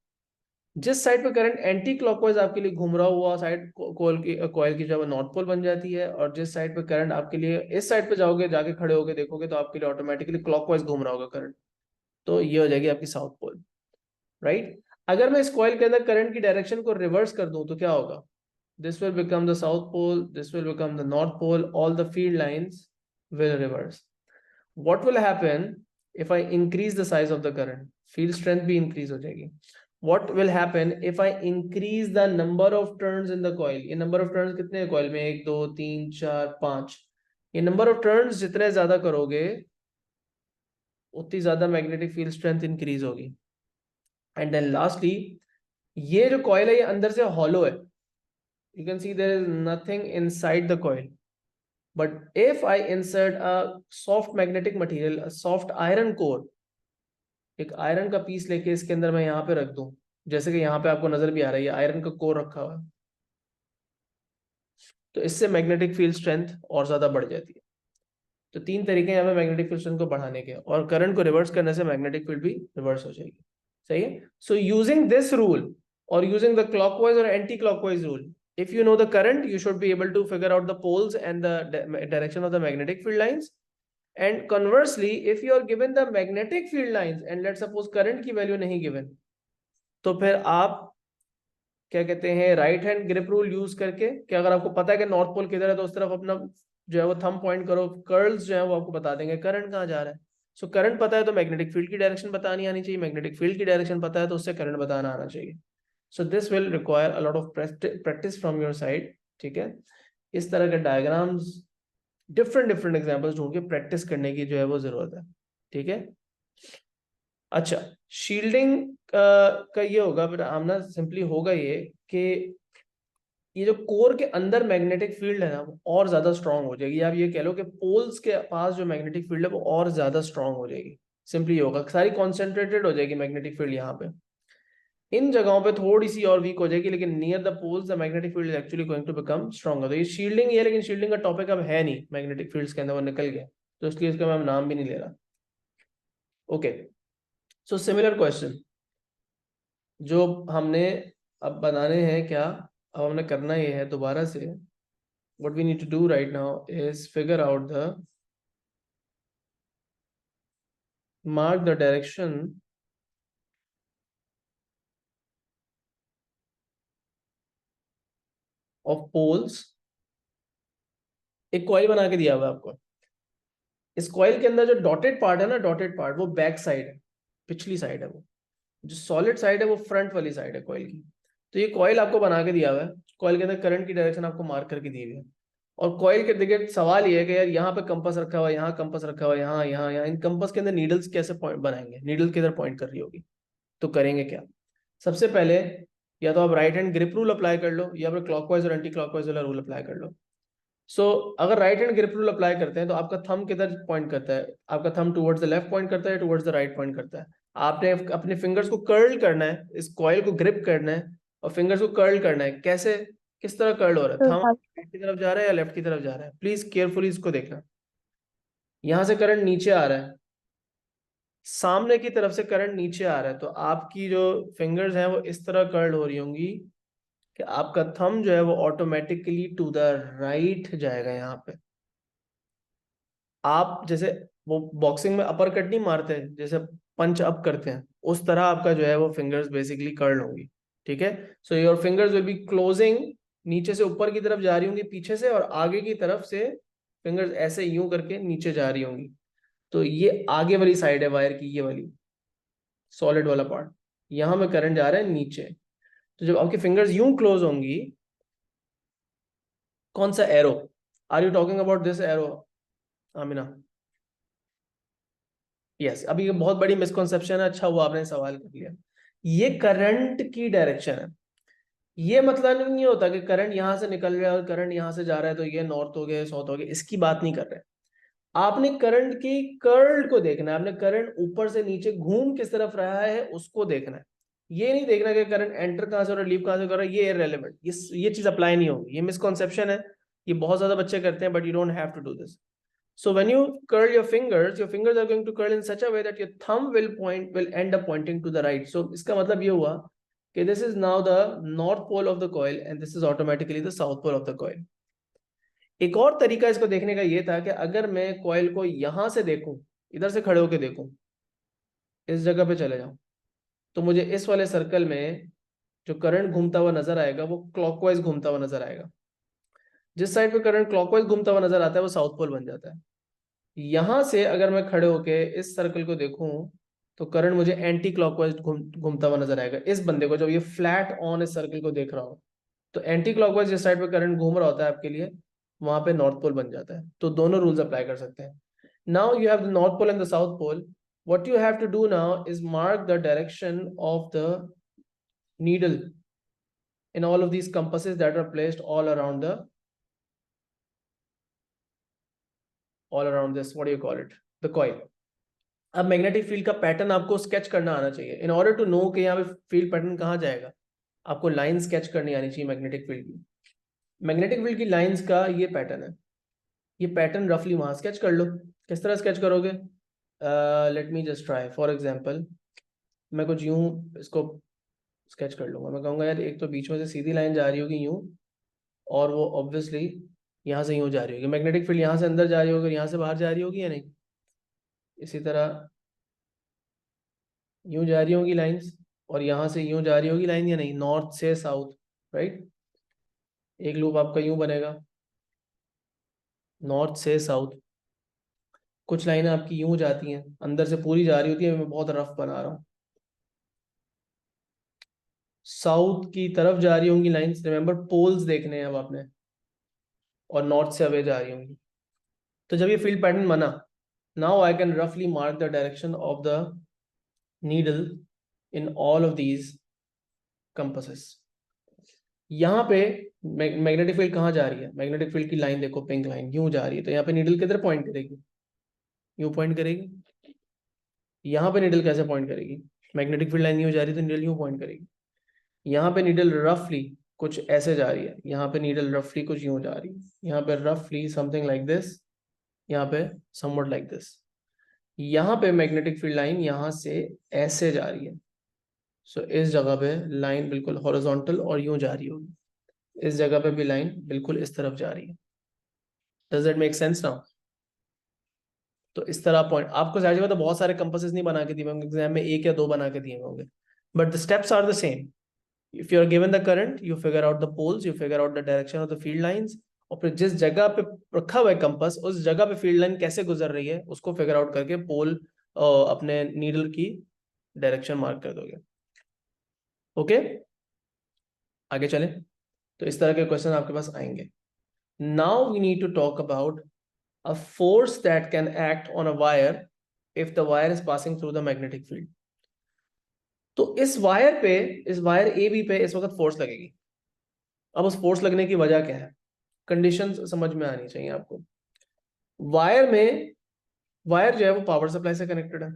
Speaker 1: जिस साइड पे करंट एंटी क्लॉकवाइज आपके लिए घूम रहा हुआ साइड कॉइल की जब नॉर्थ पोल बन जाती है, और जिस साइड पे करंट आपके लिए इस साइड पे जाओगे, जाके खड़े होगे देखोगे, तो आपके लिए ऑटोमेटिकली क्लॉकवाइज घूम रहा होगा करंट, तो ये हो जाएगी आपकी साउथ पोल. राइट, अगर मैं इस कॉइल के अंदर करंट की डायरेक्शन को रिवर्स कर दूं तो क्या होगा? This will become the south pole, this will become the north pole, all the field lines will reverse. What will happen if I increase the size of the current? Field strength भी increase हो जाएगी. What will happen if I increase the number of turns in the coil? ये number of turns कितने हैं coil में? 1 2 3 4 5. ये number of turns जितने ज्यादा करोगे उतनी ज्यादा magnetic field strength increase होगी. And then lastly, ये जो coil है ये अंदर से hollow है. You can see there is nothing inside the coil. But if I insert a soft magnetic material, a soft iron core, एक आयरन का पीस लेके इसके अंदर मैं यहाँ पे रख दूं, जैसे कि यहाँ पे आपको नजर भी आ रहा है, ये आयरन का कोर रखा हुआ है, तो इससे मैग्नेटिक फील्ड स्ट्रेंथ और ज्यादा बढ़ जाती है। तो 3 तरीके हैं यहाँ पे मैग्नेटिक फील्ड स्ट्रेंथ को बढ़ाने के, और करंट को रिवर्स करने से मैग्नेटिक फील्ड भी रिवर्स हो जाएगी। सही है। सो यूजिंग दिस रूल और यूजिंग द क्लॉकवाइज और anti clockwise rule, if you know the current, you should be able to figure out the poles and the direction of the magnetic field lines. And conversely, if you are given the magnetic field lines and let's suppose current की value नहीं given, तो फिर आप क्या कहते हैं, right hand grip rule use करके, कि अगर आपको पता है कि नॉर्थ पोल किधर है तो उस तरफ अपना जो है वो थंब पॉइंट करो, कर्ल्स जो है वो आपको बता देंगे करंट कहाँ जा रहा है। सो करंट पता है तो मैग्नेटिक फील्ड की डायरेक्शन बतानी आनी चाहिए, मैग्नेटिक फील्ड की डायरेक्शन पता है तो उससे करंट बताना आना चाहिए। So this will require a lot of practice from your side. ठीक है, इस तरह के डायग्राम्स, डिफरेंट डिफरेंट एग्जांपल्स ढूंढ के प्रैक्टिस करने की जो है वो जरूरत है। ठीक है। अच्छा, शील्डिंग का ये होगा, फिर आमना सिंपली होगा ये कि ये जो कोर के अंदर मैग्नेटिक फील्ड है ना वो और ज्यादा स्ट्रांग हो जाएगी। आप ये कह लो कि पोल्स के पास जो मैग्नेटिक फील्ड है वो और ज्यादा स्ट्रांग हो जाएगी। सिंपली होगा, सारी कॉन्सेंट्रेटेड हो जाएगी मैग्नेटिक फील्ड यहाँ पे, इन जगहों पे थोड़ी सी और वीक हो जाएगी, लेकिन near the poles the magnetic field is actually going to become stronger. तो ये शील्डिंग है, लेकिन शील्डिंग का टॉपिक अब है नहीं मैग्नेटिक फील्ड्स के अंदर, वो निकल गया, तो इसलिए इसका मैं नाम भी नहीं ले रहा। ओके, सो सिमिलर क्वेश्चन जो हमने अब बनाने हैं, क्या अब हमने करना ये है दोबारा से, what we need to do right now is figure out the mark the direction of poles। एक कॉइल बना के दिया हुआ है आपको, इस कॉइल के अंदर जो डॉटेड पार्ट है ना, डॉटेड पार्ट वो बैक साइड है, पिछली साइड है, वो जो सॉलिड साइड है वो फ्रंट वाली साइड है कॉइल की। तो ये कॉइल आपको बना के दिया हुआ है, कॉइल के अंदर करंट की डायरेक्शन आपको मार्क करके दी हुई है, और कॉइल के देखिए सवाल ये है कि यार यहाँ पे कंपास रखा हुआ है, यहाँ कंपास रखा हुआ है, यहाँ यहाँ यहाँ, इन कंपास के अंदर नीडल्स कैसे पॉइंट बनाएंगे, नीडल किधर पॉइंट कर रही होगी। तो करेंगे क्या, सबसे पहले या तो आप right hand grip rule apply कर लो, या फिर क्लॉकवाइज और एंटी क्लॉकवाइज वाला रूल अप्लाई कर लो। अगर right hand grip rule apply करते हैं तो आपका थंब किधर पॉइंट करता है, आपका thumb towards the left point करता है, टुवर्ड्स द राइट पॉइंट करता है। आपने अपने फिंगर्स को कर्ल करना है, इस कॉइल को ग्रिप करना है और फिंगर्स को कर्ल करना है। कैसे, किस तरह कर्ल हो रहा है, थंब राइट की तरफ जा रहा है या लेफ्ट की तरफ जा रहा है, प्लीज केयरफुली इसको देखना। यहां से करंट नीचे आ रहा है, सामने की तरफ से करंट नीचे आ रहा है, तो आपकी जो फिंगर्स हैं वो इस तरह कर्ल हो रही होंगी कि आपका थंब जो है वो ऑटोमेटिकली टू द राइट जाएगा। यहाँ पे आप जैसे वो बॉक्सिंग में अपर कट नहीं मारते हैं, जैसे पंच अप करते हैं, उस तरह आपका जो है वो फिंगर्स बेसिकली कर्ल होंगी। ठीक है, सो your fingers will be closing, नीचे से ऊपर की तरफ जा रही होंगी पीछे से, और आगे की तरफ से फिंगर्स ऐसे यूं करके नीचे जा रही होंगी। तो ये आगे वाली साइड है वायर की, ये वाली सॉलिड वाला पार्ट, यहां में करंट जा रहा है नीचे। तो जब आपकी फिंगर्स यूं क्लोज होंगी, कौन सा arrow, are you talking about this arrow Amina? Yes, अभी ये बहुत बड़ी मिसकॉन्सेप्शन है, अच्छा हुआ आपने सवाल कर लिया। ये करंट की डायरेक्शन है, ये मतलब नहीं होता कि करंट यहां से निकल रहा है और करंट यहां से जा रहा है तो ये नॉर्थ हो गया साउथ हो गया, इसकी बात नहीं कर रहे। आपने करंट की कर्ल को देखना है, आपने करंट ऊपर से नीचे घूम किस तरफ रहा है उसको देखना है। ये नहीं देखना कि करंट एंटर कहां से और लीव कहां से कर रहा है, ये इररिलेवेंट, ये चीज अप्लाई नहीं होगी, ये मिसकॉन्सेप्शन है, ये बहुत ज्यादा बच्चे करते हैं, but you don't have to do this. So when you curl your fingers are going to curl in such a way that your thumb will end up pointing to the right. So इसका मतलब ये हुआ कि this is now the north pole of the coil and this is automatically the south pole of the coil. एक और तरीका इसको देखने का ये था कि अगर मैं कॉइल को यहां से देखूं, इधर से खड़े होकर देखूं, इस जगह पे चले जाऊं, तो मुझे इस वाले सर्कल में जो करंट घूमता हुआ नजर आएगा वो क्लॉकवाइज घूमता हुआ नजर आएगा। जिस साइड पे करंट क्लॉकवाइज घूमता हुआ नजर आता है वो साउथ पोल बन जाता है। यहां से अगर मैं खड़े होके इस सर्कल को देखूं तो करंट मुझे एंटी क्लॉकवाइज घूमता हुआ नजर आएगा। इस बंदे को जब ये फ्लैट ऑन इस सर्कल को देख रहा हो तो एंटी क्लॉकवाइज जिस साइड पे करंट घूम रहा होता है आपके लिए, वहां पे नॉर्थ पोल बन जाता है। तो दोनों रूल्स अप्लाई कर सकते हैं। Now you have the north pole and the south pole, what you have to do now is mark the direction of the needle in all of these compasses that are placed all around this, what do you call it, the coil. अब मैग्नेटिक फील्ड का पैटर्न आपको स्केच करना आना चाहिए। इन ऑर्डर टू नो कि यहाँ पे फील्ड पैटर्न कहाँ जाएगा, आपको लाइन स्केच करनी आनी चाहिए मैग्नेटिक फील्ड की। मैग्नेटिक फील्ड की लाइंस का ये पैटर्न है, ये पैटर्न रफली वहां स्केच कर लो। किस तरह स्केच करोगे? Let me just try. For example मैं कुछ यूं इसको स्केच कर लूंगा। मैं कहूँगा यार एक तो बीच में से सीधी लाइन जा रही होगी यूं, और वो ऑब्वियसली यहाँ से यूं जा रही होगी। मैग्नेटिक फील्ड यहाँ से अंदर जा रही होगी, यहाँ से बाहर जा रही होगी या नहीं? इसी तरह यूं जा रही होगी लाइंस, और यहाँ से यूं जा रही होगी लाइन या नहीं, नॉर्थ से साउथ, राइट। एक लूप आपका यूं बनेगा, नॉर्थ से साउथ। कुछ लाइनें आपकी यूं जाती हैं, अंदर से पूरी जा रही होती है। मैं बहुत रफ बना रहा हूँ। साउथ की तरफ जा रही होंगी लाइंस, रिमेंबर पोल्स देखने हैं अब आपने, और नॉर्थ से अवे जा रही होंगी। तो जब ये फील्ड पैटर्न बना, नाउ आई कैन रफली mark the direction of the needle in all of these compasses. यहाँ पे मैग्नेटिक फील्ड कहाँ जा रही है? मैग्नेटिक फील्ड की लाइन देखो, पिंक लाइन यूं जा रही है, तो यहाँ पे नीडल किधर पॉइंट करेगी? यूं पॉइंट करेगी। यहाँ पे नीडल कैसे पॉइंट करेगी? मैग्नेटिक फील्ड लाइन यूं जा रही है तो नीडल यूं पॉइंट करेगी। यहाँ पे नीडल रफली कुछ ऐसे जा रही है, यहाँ पे नीडल रफली कुछ यूं जा रही है, यहाँ पे रफली समथिंग लाइक दिस, यहाँ पे समवट लाइक दिस। यहाँ पे मैग्नेटिक फील्ड लाइन यहाँ से ऐसे जा रही है। सो इस जगह पे लाइन बिल्कुल हॉरिजॉन्टल और यूं जा रही होगी। इस जगह पे भी लाइन बिल्कुल इस तरफ जा रही है। Does that make sense now? तो इस तरह पॉइंट आपको जाहिर बात है बहुत सारे कंपासेस नहीं बना के दिए होंगे एग्जाम में, एक या दो बना के दिए होंगे, but the steps are the same. If you are given the current, you figure out the poles, you figure out the direction of the field lines, और फिर जिस जगह पे रखा हुआ है कंपास, उस जगह पे फील्ड लाइन कैसे गुजर रही है उसको फिगर आउट करके पोल अपने नीडल की डायरेक्शन मार्क कर दोगे। ओके, आगे चले। तो इस तरह के क्वेश्चन आपके पास आएंगे। Now we need to talk about a force that can act on a wire if the wire is passing through the magnetic field। तो इस वायर पे, इस वायर ए बी पे इस वक्त फोर्स लगेगी। अब उस फोर्स लगने की वजह क्या है, कंडीशंस समझ में आनी चाहिए आपको। वायर में, वायर जो है वो पावर सप्लाई से कनेक्टेड है,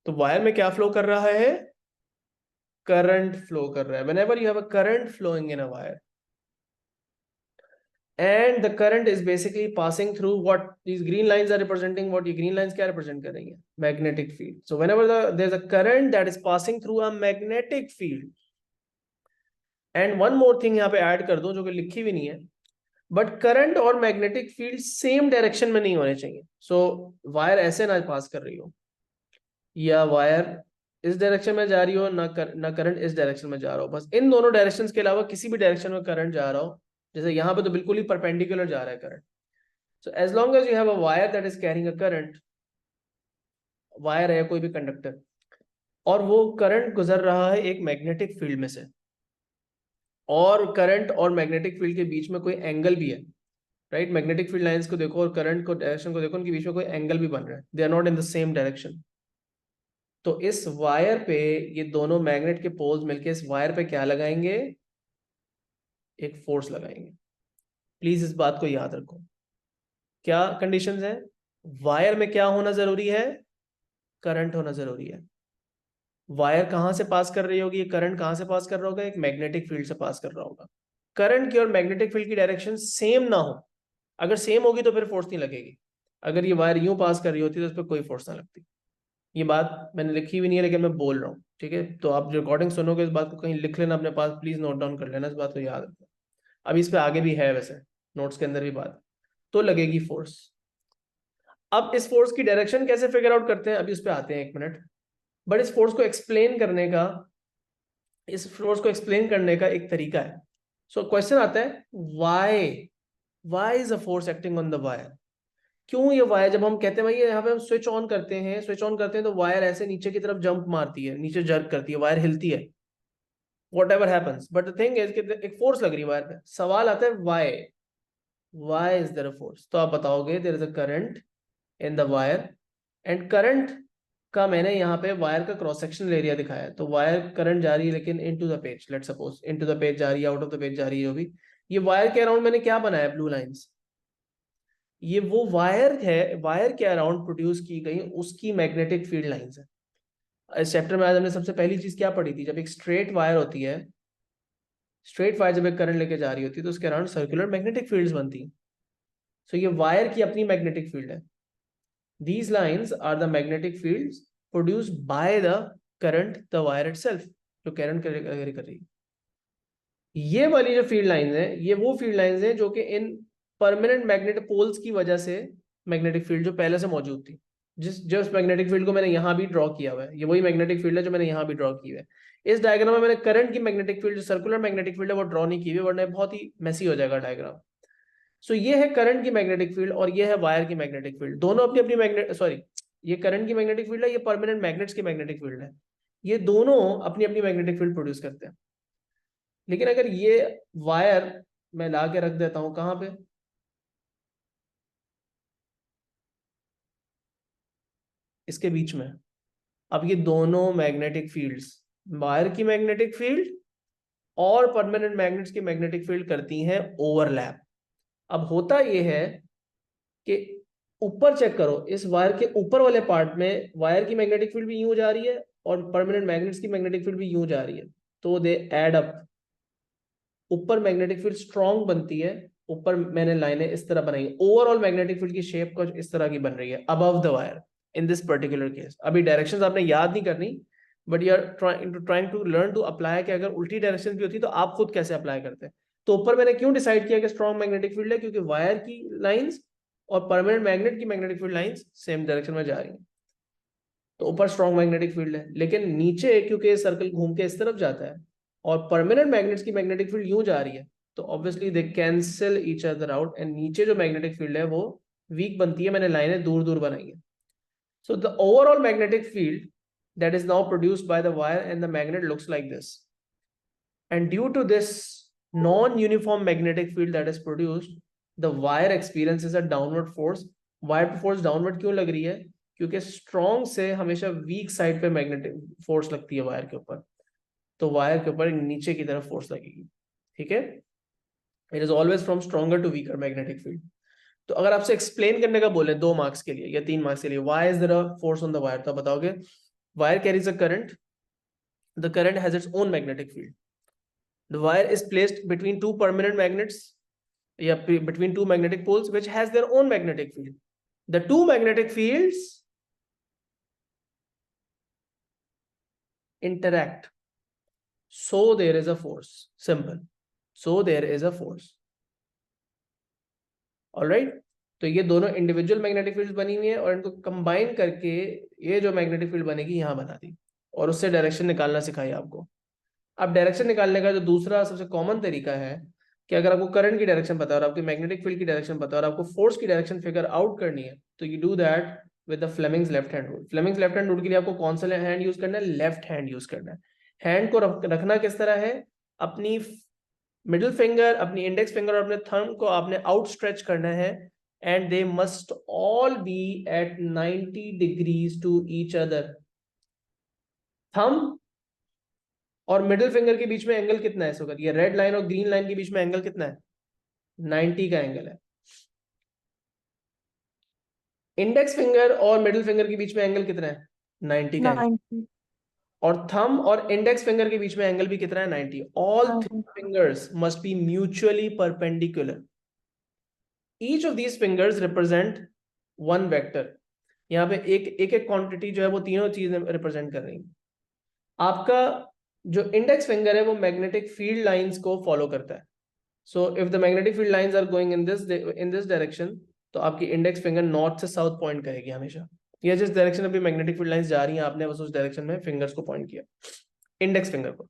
Speaker 1: तो वायर में क्या फ्लो कर रहा है? करंट फ्लो कर रहा है। whenever you have a current flowing in a wire, and the current is basically passing through what these green lines are representing, what ये green lines क्या represent कर रही हैं? Magnetic field। So whenever there's a current that is passing through a magnetic field, and one more thing यहाँ पे ऐड कर दो जो कि लिखी भी नहीं है, बट करंट और मैग्नेटिक फील्ड सेम डायरेक्शन में नहीं होने चाहिए। सो वायर ऐसे ना पास कर रही हो, या वायर इस डायरेक्शन में जा रही हो, ना करंट इस डायरेक्शन में जा रहा हो, बस इन दोनों डायरेक्शंस के अलावा किसी भी डायरेक्शन में करंट जा रहा हो। जैसे यहाँ पे तो बिल्कुल ही परपेंडिकुलर जा रहा है current. So as long as you have a wire that is carrying a current, wire है कोई भी कंडक्टर, और वो करंट गुजर रहा है एक मैग्नेटिक फील्ड में से, और करंट और मैग्नेटिक फील्ड के बीच में कोई एंगल भी है, राइट। मैग्नेटिक फील्ड लाइंस को देखो और करंट को डायरेक्शन को देखो, उनके बीच में कोई एंगल भी बन रहा है, they are not in the same direction. तो इस वायर पे ये दोनों मैग्नेट के पोल्स मिलके इस वायर पे क्या लगाएंगे? एक फोर्स लगाएंगे। प्लीज इस बात को याद रखो। क्या कंडीशंस है? वायर में क्या होना जरूरी है? करंट होना जरूरी है। वायर कहां से पास कर रही होगी? ये करंट कहां से पास कर रहा होगा? एक मैग्नेटिक फील्ड से पास कर रहा होगा। करंट की और मैग्नेटिक फील्ड की डायरेक्शन सेम ना हो, अगर सेम होगी तो फिर फोर्स नहीं लगेगी। अगर ये वायर यूं पास कर रही होती तो उस पर कोई फोर्स ना लगती। ये बात मैंने लिखी हुई नहीं है लेकिन मैं बोल रहा हूँ, ठीक है। तो आप जो रिकॉर्डिंग सुनोगे इस बात को कहीं लिख लेना अपने पास, प्लीज नोट डाउन कर लेना, इस बात को याद रखना। अब इस पे आगे भी है वैसे नोट्स के अंदर भी बात। तो लगेगी फोर्स। अब इस फोर्स की डायरेक्शन कैसे फिगर आउट करते हैं, अभी उस पर आते हैं, एक मिनट। बट इस फोर्स को एक्सप्लेन करने का, इस फोर्स को एक्सप्लेन करने का एक तरीका है। सो क्वेश्चन आता है, why is a force acting on the wire? क्यों ये वायर, जब हम कहते हैं भाई यहाँ पे हम स्विच ऑन करते हैं, स्विच ऑन करते हैं तो वायर ऐसे नीचे की तरफ जंप मारती है, नीचे जर्क करती है, वायर हिलती है, whatever happens, but the thing is कि एक फोर्स लग रही है वायर पे। सवाल आता है why is there a force? तो आप बताओगे there is a current in the wire, and current का मैंने यहाँ पे वायर का क्रॉस सेक्शनल एरिया दिखाया है। तो वायर करंट जा रही है लेकिन into the page, let's suppose into the page जा रही है, आउट ऑफ द पेज जा रही है, जो भी। ये वायर के अराउंड मैंने क्या बनाया? Blue lines. ये वो वायर है, वायर के अराउंड प्रोड्यूस की गई उसकी मैग्नेटिक फील्ड लाइंस है। इस चैप्टर में आज हमने सबसे पहली चीज क्या पढ़ी थी, जब एक स्ट्रेट वायर होती है, स्ट्रेट वायर जब एक करंट लेके जा रही होती है तो उसके अराउंड सर्कुलर मैग्नेटिक फील्ड्स बनती हैं। सो ये वायर की अपनी मैग्नेटिक फील्ड है। These lines are the magnetic fields produced by the current, the wire itself, जो करंट कैरी कर रही है। ये वाली जो फील्ड लाइंस है, ये वो फील्ड लाइंस हैं जो कि इन परमानेंट मैग्नेट पोल्स की वजह से मैग्नेटिक फील्ड जो पहले से मौजूद थी, जिस मैग्नेटिक फील्ड को मैंने यहाँ भी ड्रॉ किया हुआ है, ये वही मैग्नेटिक फील्ड है जो मैंने यहाँ भी ड्रॉ की हुई है। इस डायग्राम में मैंने करंट की मैग्नेटिक फील्ड, जो सर्कुलर मैग्नेटिक फील्ड है, वो ड्रॉ नहीं की हुई, वरना बहुत ही मेसी हो जाएगा डायग्राम। सो ये है करंट की मैग्नेटिक फील्ड और ये है वायर की मैग्नेटिक फील्ड। दोनों अपनी अपनी मैग्नेट, सॉरी, ये करंट की मैग्नेटिक फील्ड है, ये परमानेंट मैग्नेट्स की मैग्नेटिक फील्ड है। ये दोनों अपनी अपनी मैग्नेटिक फील्ड प्रोड्यूस करते हैं। लेकिन अगर ये वायर मैं ला के रख देता हूं कहां पे, इसके बीच में, अब ये दोनों मैग्नेटिक फील्ड्स, वायर की मैग्नेटिक फील्ड और परमानेंट मैग्नेट्स की मैग्नेटिक फील्ड करती हैं ओवरलैप। अब होता यह है कि ऊपर चेक करो, इस वायर के ऊपर वाले पार्ट में वायर की मैग्नेटिक फील्ड भी यूं जा रही है और परमानेंट मैग्नेट्स की मैग्नेटिक फील्ड भी यूं जा रही है, तो दे एड अप। ऊपर मैग्नेटिक फील्ड स्ट्रांग बनती है, ऊपर मैंने लाइनें इस तरह बनाई, ओवरऑल मैग्नेटिक फील्ड की शेप कुछ इस तरह की बन रही है above the wire in this particular case. अभी डायरेक्शंस आपने याद नहीं करनी, but you are trying to learn to apply कि अगर उल्टी डायरेक्शन भी होती तो आप खुद कैसे अप्लाई करते हैं। तो ऊपर मैंने क्यों डिसाइड किया कि स्ट्रॉन्ग मैग्नेटिक फील्ड है, क्योंकि वायर की लाइंस और परमानेंट मैग्नेट की magnetic field lines same direction में जा रही हैं, तो ऊपर स्ट्रॉन्ग मैग्नेटिक फील्ड है। लेकिन नीचे क्योंकि सर्कल घूम के इस तरफ जाता है और परमानेंट मैग्नेट्स की मैग्नेटिक फील्ड यूं जा रही है, तो obviously they cancel each other out and नीचे जो मैग्नेटिक फील्ड है वो वीक बनती है। मैंने लाइनें दूर दूर बनाई है। So the overall magnetic field that is now produced by the wire and the magnet looks like this, and due to this non-uniform magnetic field that is produced, the wire experiences a downward force. wire पे force downward क्यों लग रही है, क्योंकि strong से हमेशा weak side पे magnetic force लगती है वायर के ऊपर, तो वायर के ऊपर नीचे की तरफ फोर्स लगेगी। ठीक है, it is always from stronger to weaker magnetic field. तो अगर आपसे एक्सप्लेन करने का बोले 2 मार्क्स के लिए या 3 मार्क्स के लिए, why is there a force on the wire, तो आप बताओगे wire carries a current, the current has its own magnetic field, the wire is placed between 2 permanent magnets या between 2 magnetic poles which has their own magnetic field. The 2 magnetic fields interact, so there is a force. Simple. So there is a force. All right. तो ये दोनों इंडिविजुअल मैग्नेटिक फील्ड बनी हुई है और इनको कंबाइन करके ये जो मैग्नेटिक फील्ड बनेगी यहाँ बना दी और उससे डायरेक्शन निकालना सिखाई आपको। अब डायरेक्शन निकालने का जो दूसरा सबसे कॉमन तरीका है कि अगर आपको करंट की डायरेक्शन पता है और आपकी मैग्नेटिक फील्ड की डायरेक्शन पता है और आपको फोर्स की डायरेक्शन फिगर आउट करनी है, तो you do that with the Fleming's left hand rule. Fleming's left hand rule के लिए आपको कौन सा हैंड यूज करना है, लेफ्ट हैंड यूज करना है। हैंड को रखना किस तरह है, अपनी मिडिल फिंगर, अपनी इंडेक्स फिंगर और अपने थंब को आपने आउट स्ट्रेच करना है, and they must all be at 90 degrees to each other. Thumb और मिडिल फिंगर के बीच में एंगल कितना है इस वक्त, ये रेड लाइन और ग्रीन लाइन के बीच में एंगल कितना है, 90 का एंगल है। इंडेक्स फिंगर और मिडिल फिंगर के बीच में एंगल कितना है, 90 का एंगल।
Speaker 2: 90।
Speaker 1: और थंब और इंडेक्स फिंगर के बीच में एंगल भी कितना है, 90। All 3
Speaker 2: 90।
Speaker 1: Fingers must be mutually perpendicular. Each of these fingers represent one vector. यहाँ पे एक एक क्वांटिटी जो है वो तीनों चीजें रिप्रेजेंट कर रही है। आपका जो इंडेक्स फिंगर है वो मैग्नेटिक फील्ड लाइंस को फॉलो करता है। So if the magnetic field lines are going in this direction, तो आपकी इंडेक्स फिंगर नॉर्थ से साउथ पॉइंट करेगी हमेशा। या जिस डायरेक्शन में मैग्नेटिक फील्ड लाइंस जा रही हैं आपने बस उस डायरेक्शन में फिंगर्स को पॉइंट किया, इंडेक्स फिंगर को।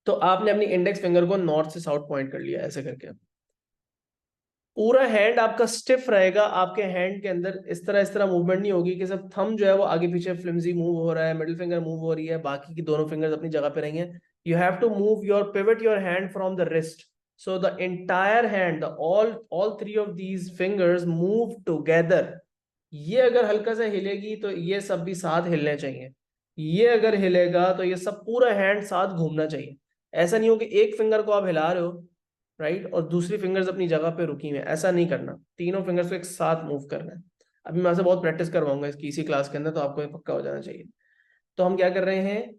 Speaker 1: तो आपने अपनी इंडेक्स फिंगर को नॉर्थ से साउथ पॉइंट कर लिया ऐसे करके। पूरा हैंड आपका स्टिफ रहेगा, आपके हैंड के अंदर इस तरह मूवमेंट नहीं होगी कि सब थंब जो है वो आगे पीछे फ्लिमजी मूव हो रहा है, मिडिल फिंगर मूव हो रही है, बाकी की दोनों फिंगर्स अपनी जगह पे रहेंगे। You have to move your pivot your hand from the wrist, so the entire hand, all 3 of these fingers move together. ये अगर हल्का सा हिलेगी तो ये सब भी साथ हिलने चाहिए, ये अगर हिलेगा तो ये सब पूरा हैंड साथ घूमना चाहिए। ऐसा नहीं हो कि एक फिंगर को आप हिला रहे हो राइट, और दूसरी फिंगर्स अपनी जगह पे रुकी हुई है, ऐसा नहीं करना, तीनों फिंगर्स को एक साथ मूव करना है। अभी मैं आपसे बहुत प्रैक्टिस करवाऊंगा इसकी इसी क्लास के अंदर, तो आपको ये पक्का हो जाना चाहिए। तो हम क्या कर रहे हैं,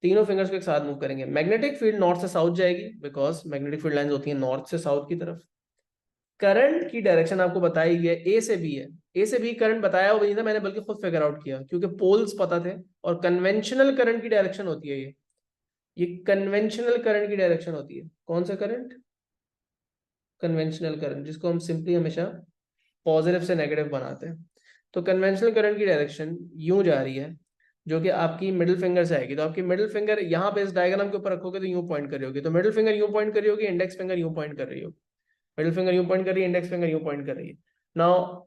Speaker 1: तीनों फिंगर्स को एक साथ मूव करेंगे। मैग्नेटिक फील्ड नॉर्थ से साउथ जाएगी, बिकॉज मैग्नेटिक फील्ड लाइंस होती है नॉर्थ से साउथ की तरफ। करंट की डायरेक्शन आपको बताई गई है, ए से बी है। ए से बी करंट बताया हुआ नहीं था मैंने, बल्कि खुद फिगर आउट किया, क्योंकि पोल्स पता थे। और कन्वेंशनल करंट की डायरेक्शन होती है ये कन्वेंशनल करंट की डायरेक्शन होती है। कौन सा करंट? कन्वेंशनल करंट, जिसको हम सिंपली हमेशा पॉजिटिव से नेगेटिव बनाते हैं। तो कन्वेंशनल करंट की डायरेक्शन यूं जा रही है, जो कि आपकी मिडिल फिंगर से आएगी। तो आपकी मिडिल फिंगर यहाँ पे इस डायग्राम के ऊपर रखोगे तो यूं पॉइंट कर रही होगी, तो मिडिल फिंगर यूं पॉइंट कर रही होगी, इंडेक्स फिंगर यूं पॉइंट कर रही होगी। मिडिल फिंगर यूं पॉइंट कर रही है, इंडेक्स फिंगर यूं पॉइंट कर रही है। नाउ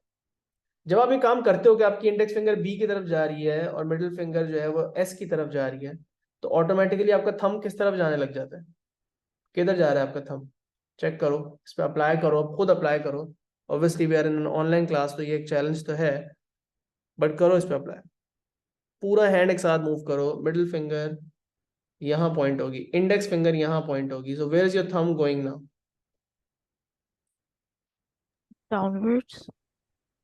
Speaker 1: जब आप ये काम करते हो कि आपकी इंडेक्स फिंगर बी की तरफ जा रही है और मिडिल फिंगर जो है वो एस की तरफ जा रही है, तो ऑटोमेटिकली आपका थंब किस तरफ जाने लग जाता है? किधर जा रहा है आपका थंब? चेक करो, इस पर अप्लाई करो, खुद अप्लाई करो। Obviously we are in online class, तो ये एक चैलेंज तो है, बट करो इस पर अप्लाई। पूरा हैंड एक साथ मूव करो, मिडिल फिंगर यहाँ पॉइंट होगी, इंडेक्स फिंगर यहाँ पॉइंट होगी। So where is your thumb going now?
Speaker 2: Downwards.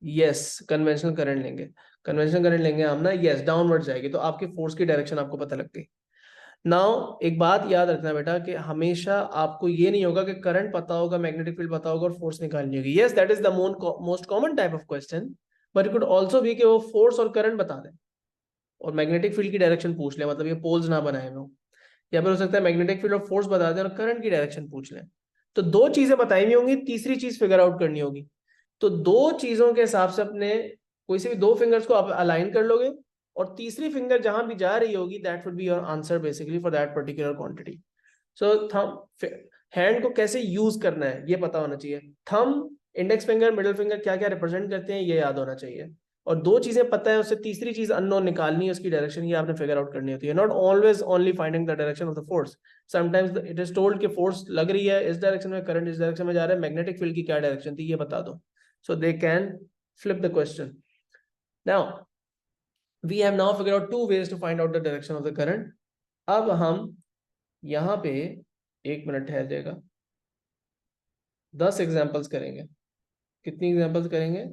Speaker 1: Yes, conventional current लेंगे, कन्वेंशनल करंट लेंगे हम ना, यस डाउनवर्ड जाएगी, तो आपकी फोर्स की डायरेक्शन आपको पता लग गई। नाउ एक बात याद रखना बेटा, कि हमेशा आपको ये नहीं होगा कि करंट पता होगा, मैग्नेटिक फील्ड पता होगा और फोर्स निकालनी होगी। Yes, that is the most common type of question, but it could also be कि वो फोर्स और करंट बता दें और मैग्नेटिक फील्ड की डायरेक्शन पूछ ले, मतलब ये पोल्स ना बनाए हुए हो। या फिर हो सकता है मैग्नेटिक फील्ड और फोर्स बता दें और करंट की डायरेक्शन पूछ लें। तो दो चीजें बताई हुई होंगी, तीसरी चीज फिगर आउट करनी होगी। तो दो चीजों के हिसाब से अपने कोई से भी दो फिंगर्स को आप अलाइन कर लोगे, और तीसरी फिंगर जहां भी जा रही होगी, that would be your answer basically for that particular quantity. So thumb, hand को कैसे यूज करना है ये पता होना चाहिए। Thumb, index finger, middle finger क्या क्या रिप्रेजेंट करते हैं ये याद होना चाहिए। और दो चीजें पता है, उससे तीसरी चीज अननोन निकालनी है, उसकी डायरेक्शन ये आपने फिगर आउट करनी होती है। Not always only finding the direction of the force, sometimes it is told कि फोर्स लग रही है इस डायरेक्शन में, करंट इस डायरेक्शन में जा रहा है, मैग्नेटिक फील्ड की क्या डायरेक्शन थी ये बता दो, so they can flip the question. Now we have now figured out two ways to find out the direction of the current. अब हम यहाँ पे, एक मिनट ठहर जाएगा, 10 एग्जाम्पल्स करेंगे। कितनी एग्जाम्पल्स करेंगे?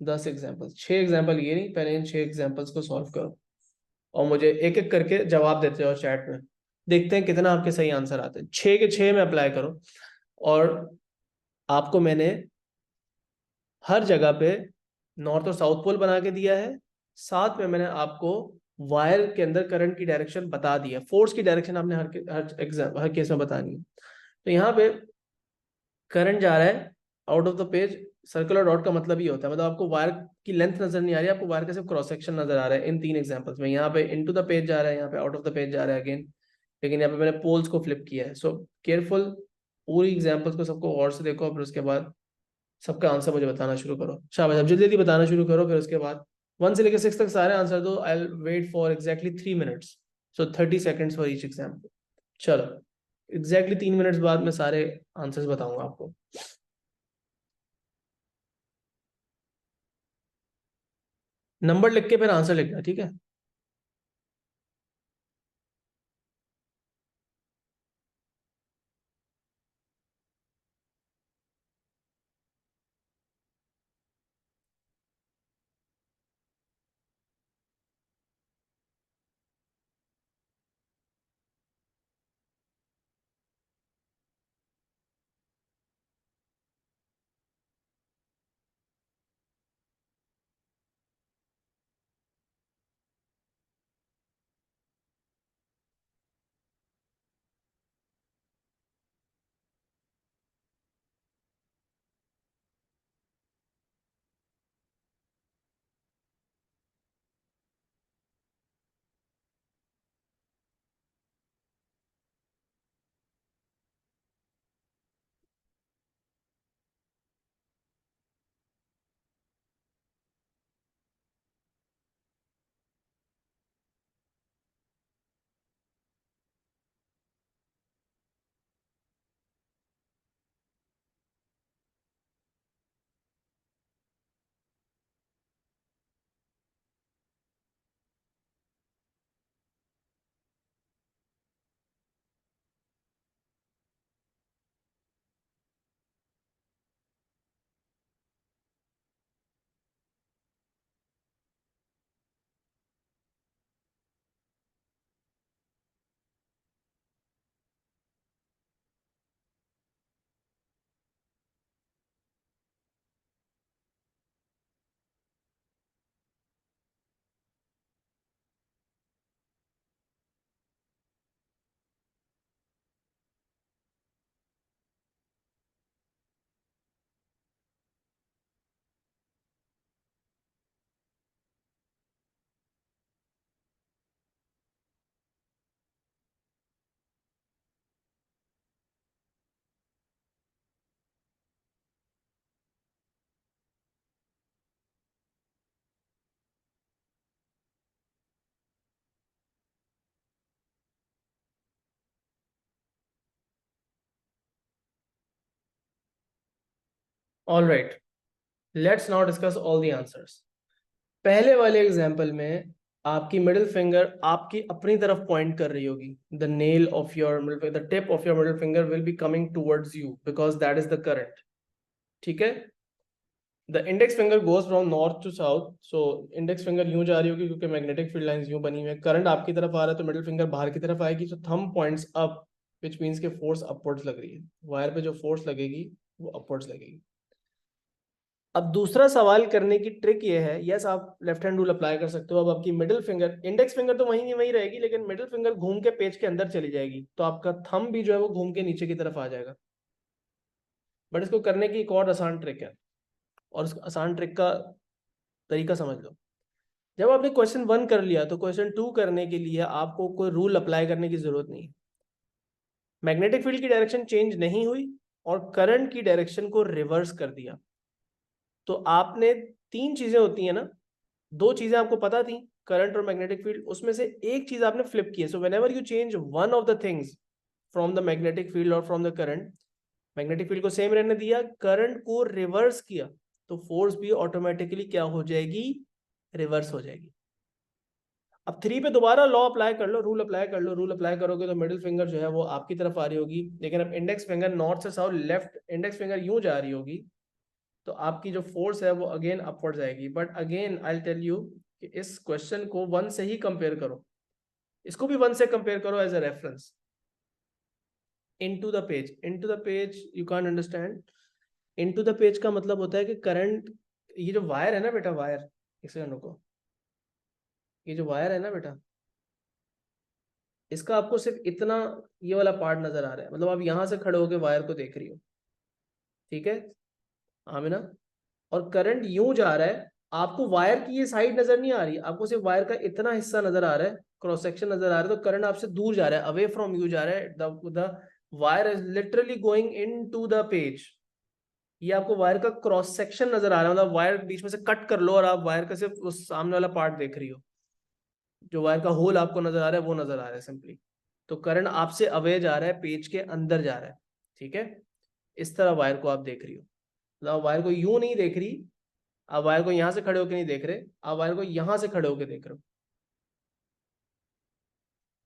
Speaker 1: 10 एग्जाम्पल्स। 6 एग्जाम्पल ये नहीं, पहले इन 6 एग्जाम्पल्स को सॉल्व करो और मुझे एक एक करके जवाब देते हो चैट में। देखते हैं कितना आपके सही आंसर आते हैं। 6 के 6 में अप्लाई करो। और आपको मैंने हर जगह पे नॉर्थ और साउथ पोल बना के दिया है, साथ में मैंने आपको वायर के अंदर करंट की डायरेक्शन बता दी है, फोर्स की डायरेक्शन आपने हर केस में बतानी है। तो यहाँ पे करंट जा रहा है out of the page, circular dot का मतलब ये होता है, मतलब आपको वायर की लेंथ नजर नहीं आ रही है, आपको वायर का सिर्फ क्रॉस सेक्शन नजर आ रहा है इन तीन एग्जांपल्स में। यहाँ पे इनटू द पेज जा रहा है, यहाँ पे आउट ऑफ द पेज जा रहा है अगेन, लेकिन यहाँ पे मैंने पोल्स को फ्लिप किया है। सो केयरफुल, पूरी एग्जांपल्स को सबको और से देखो, फिर उसके बाद सबका आंसर मुझे बताना शुरू करो। शाबाश, अब जल्दी जल्दी बताना शुरू करो, फिर उसके बाद 1 से लेकर 6 तक सारे आंसर दो। I will wait for exactly 3 minutes, so 30 seconds for each example. चलो, एग्जैक्टली 3 मिनट्स बाद मैं सारे आंसर्स बताऊंगा आपको। नंबर लिख के फिर आंसर लिखना, ठीक है? All right, let's now discuss all the answers. पहले वाले एग्जाम्पल में आपकी मिडिल फिंगर आपकी अपनी तरफ पॉइंट कर रही होगी, the nail of your middle finger, the tip of your middle finger will be coming towards you because that is the current. ठीक है, the index finger goes from north to south, so index finger यूं जा रही होगी क्योंकि मैग्नेटिक फील्ड लाइंस यूं बनी हुई है, करंट आपकी तरफ आ रहा है तो मिडिल फिंगर बाहर की तरफ आएगी, so thumb points up which means के फोर्स अपवर्ड्स लग रही है, वायर पे जो फोर्स लगेगी वो अपवर्ड्स लगेगी। अब दूसरा सवाल करने की ट्रिक ये है, यस आप लेफ्ट हैंड रूल अप्लाई कर सकते हो, अब आपकी मिडिल फिंगर, इंडेक्स फिंगर तो वहीं वहीं रहेगी लेकिन मिडिल फिंगर घूम के पेज के अंदर चली जाएगी, तो आपका थंब भी जो है वो घूम के नीचे की तरफ आ जाएगा। बट इसको करने की एक और आसान ट्रिक है, और उस आसान ट्रिक का तरीका समझ लो। जब आपने क्वेश्चन 1 कर लिया तो क्वेश्चन 2 करने के लिए आपको कोई रूल अप्लाई करने की जरूरत नहीं है। मैग्नेटिक फील्ड की डायरेक्शन चेंज नहीं हुई और करंट की डायरेक्शन को रिवर्स कर दिया, तो आपने 3 चीजें होती है ना, 2 चीजें आपको पता थी, करंट और मैग्नेटिक फील्ड, उसमें से एक चीज आपने फ्लिप की है। So whenever you change one of the things from the magnetic field और from the current, magnetic field को सेम रहने दिया, करंट को रिवर्स किया, तो फोर्स भी ऑटोमेटिकली क्या हो जाएगी, रिवर्स हो जाएगी। अब 3 पे दोबारा लॉ अप्लाई कर लो, रूल अप्लाई कर लो, रूल अप्लाई करोगे तो मिडिल फिंगर जो है वो आपकी तरफ आ रही होगी, लेकिन अब इंडेक्स फिंगर नॉर्थ से साउथ, लेफ्ट इंडेक्स फिंगर यूं जा रही होगी, तो आपकी जो फोर्स है वो अगेन अपवर्ड जाएगी। But again I tell you कि इस क्वेश्चन को 1 से ही कंपेयर करो, इसको भी 1 से कंपेयर करो as a reference. Into the page, into the page you can't understand. Into the page का मतलब होता है कि करंट, ये जो वायर है ना बेटा, वायर, एक सेकंड रुको, ये जो वायर है ना बेटा, इसका आपको सिर्फ इतना ये वाला पार्ट नजर आ रहा है, मतलब आप यहां से खड़े होकर वायर को देख रही हो, ठीक है आमिना, और करंट यूं जा रहा है, आपको वायर की ये साइड नजर नहीं आ रही, आपको सिर्फ वायर का इतना हिस्सा नजर आ रहा है, क्रॉस सेक्शन नजर आ रहा है, तो करंट आपसे दूर जा रहा है, अवे फ्रॉम यू जा रहा है, the wire is literally going into the page. ये आपको वायर का क्रॉस सेक्शन नजर आ रहा है, मतलब वायर बीच में से कट कर लो और आप वायर का सिर्फ उस सामने वाला पार्ट देख रही हो, जो वायर का होल आपको नजर आ रहा है वो नजर आ रहा है सिंपली। तो करंट आपसे अवे जा रहा है, पेज के अंदर जा रहा है, ठीक है, इस तरह वायर को आप देख रही हो, मतलब वायर को यूं नहीं देख रही, आप वायर को यहां से खड़े होकर नहीं देख रहे, आप वायर को यहां से खड़े होकर देख रहे हो।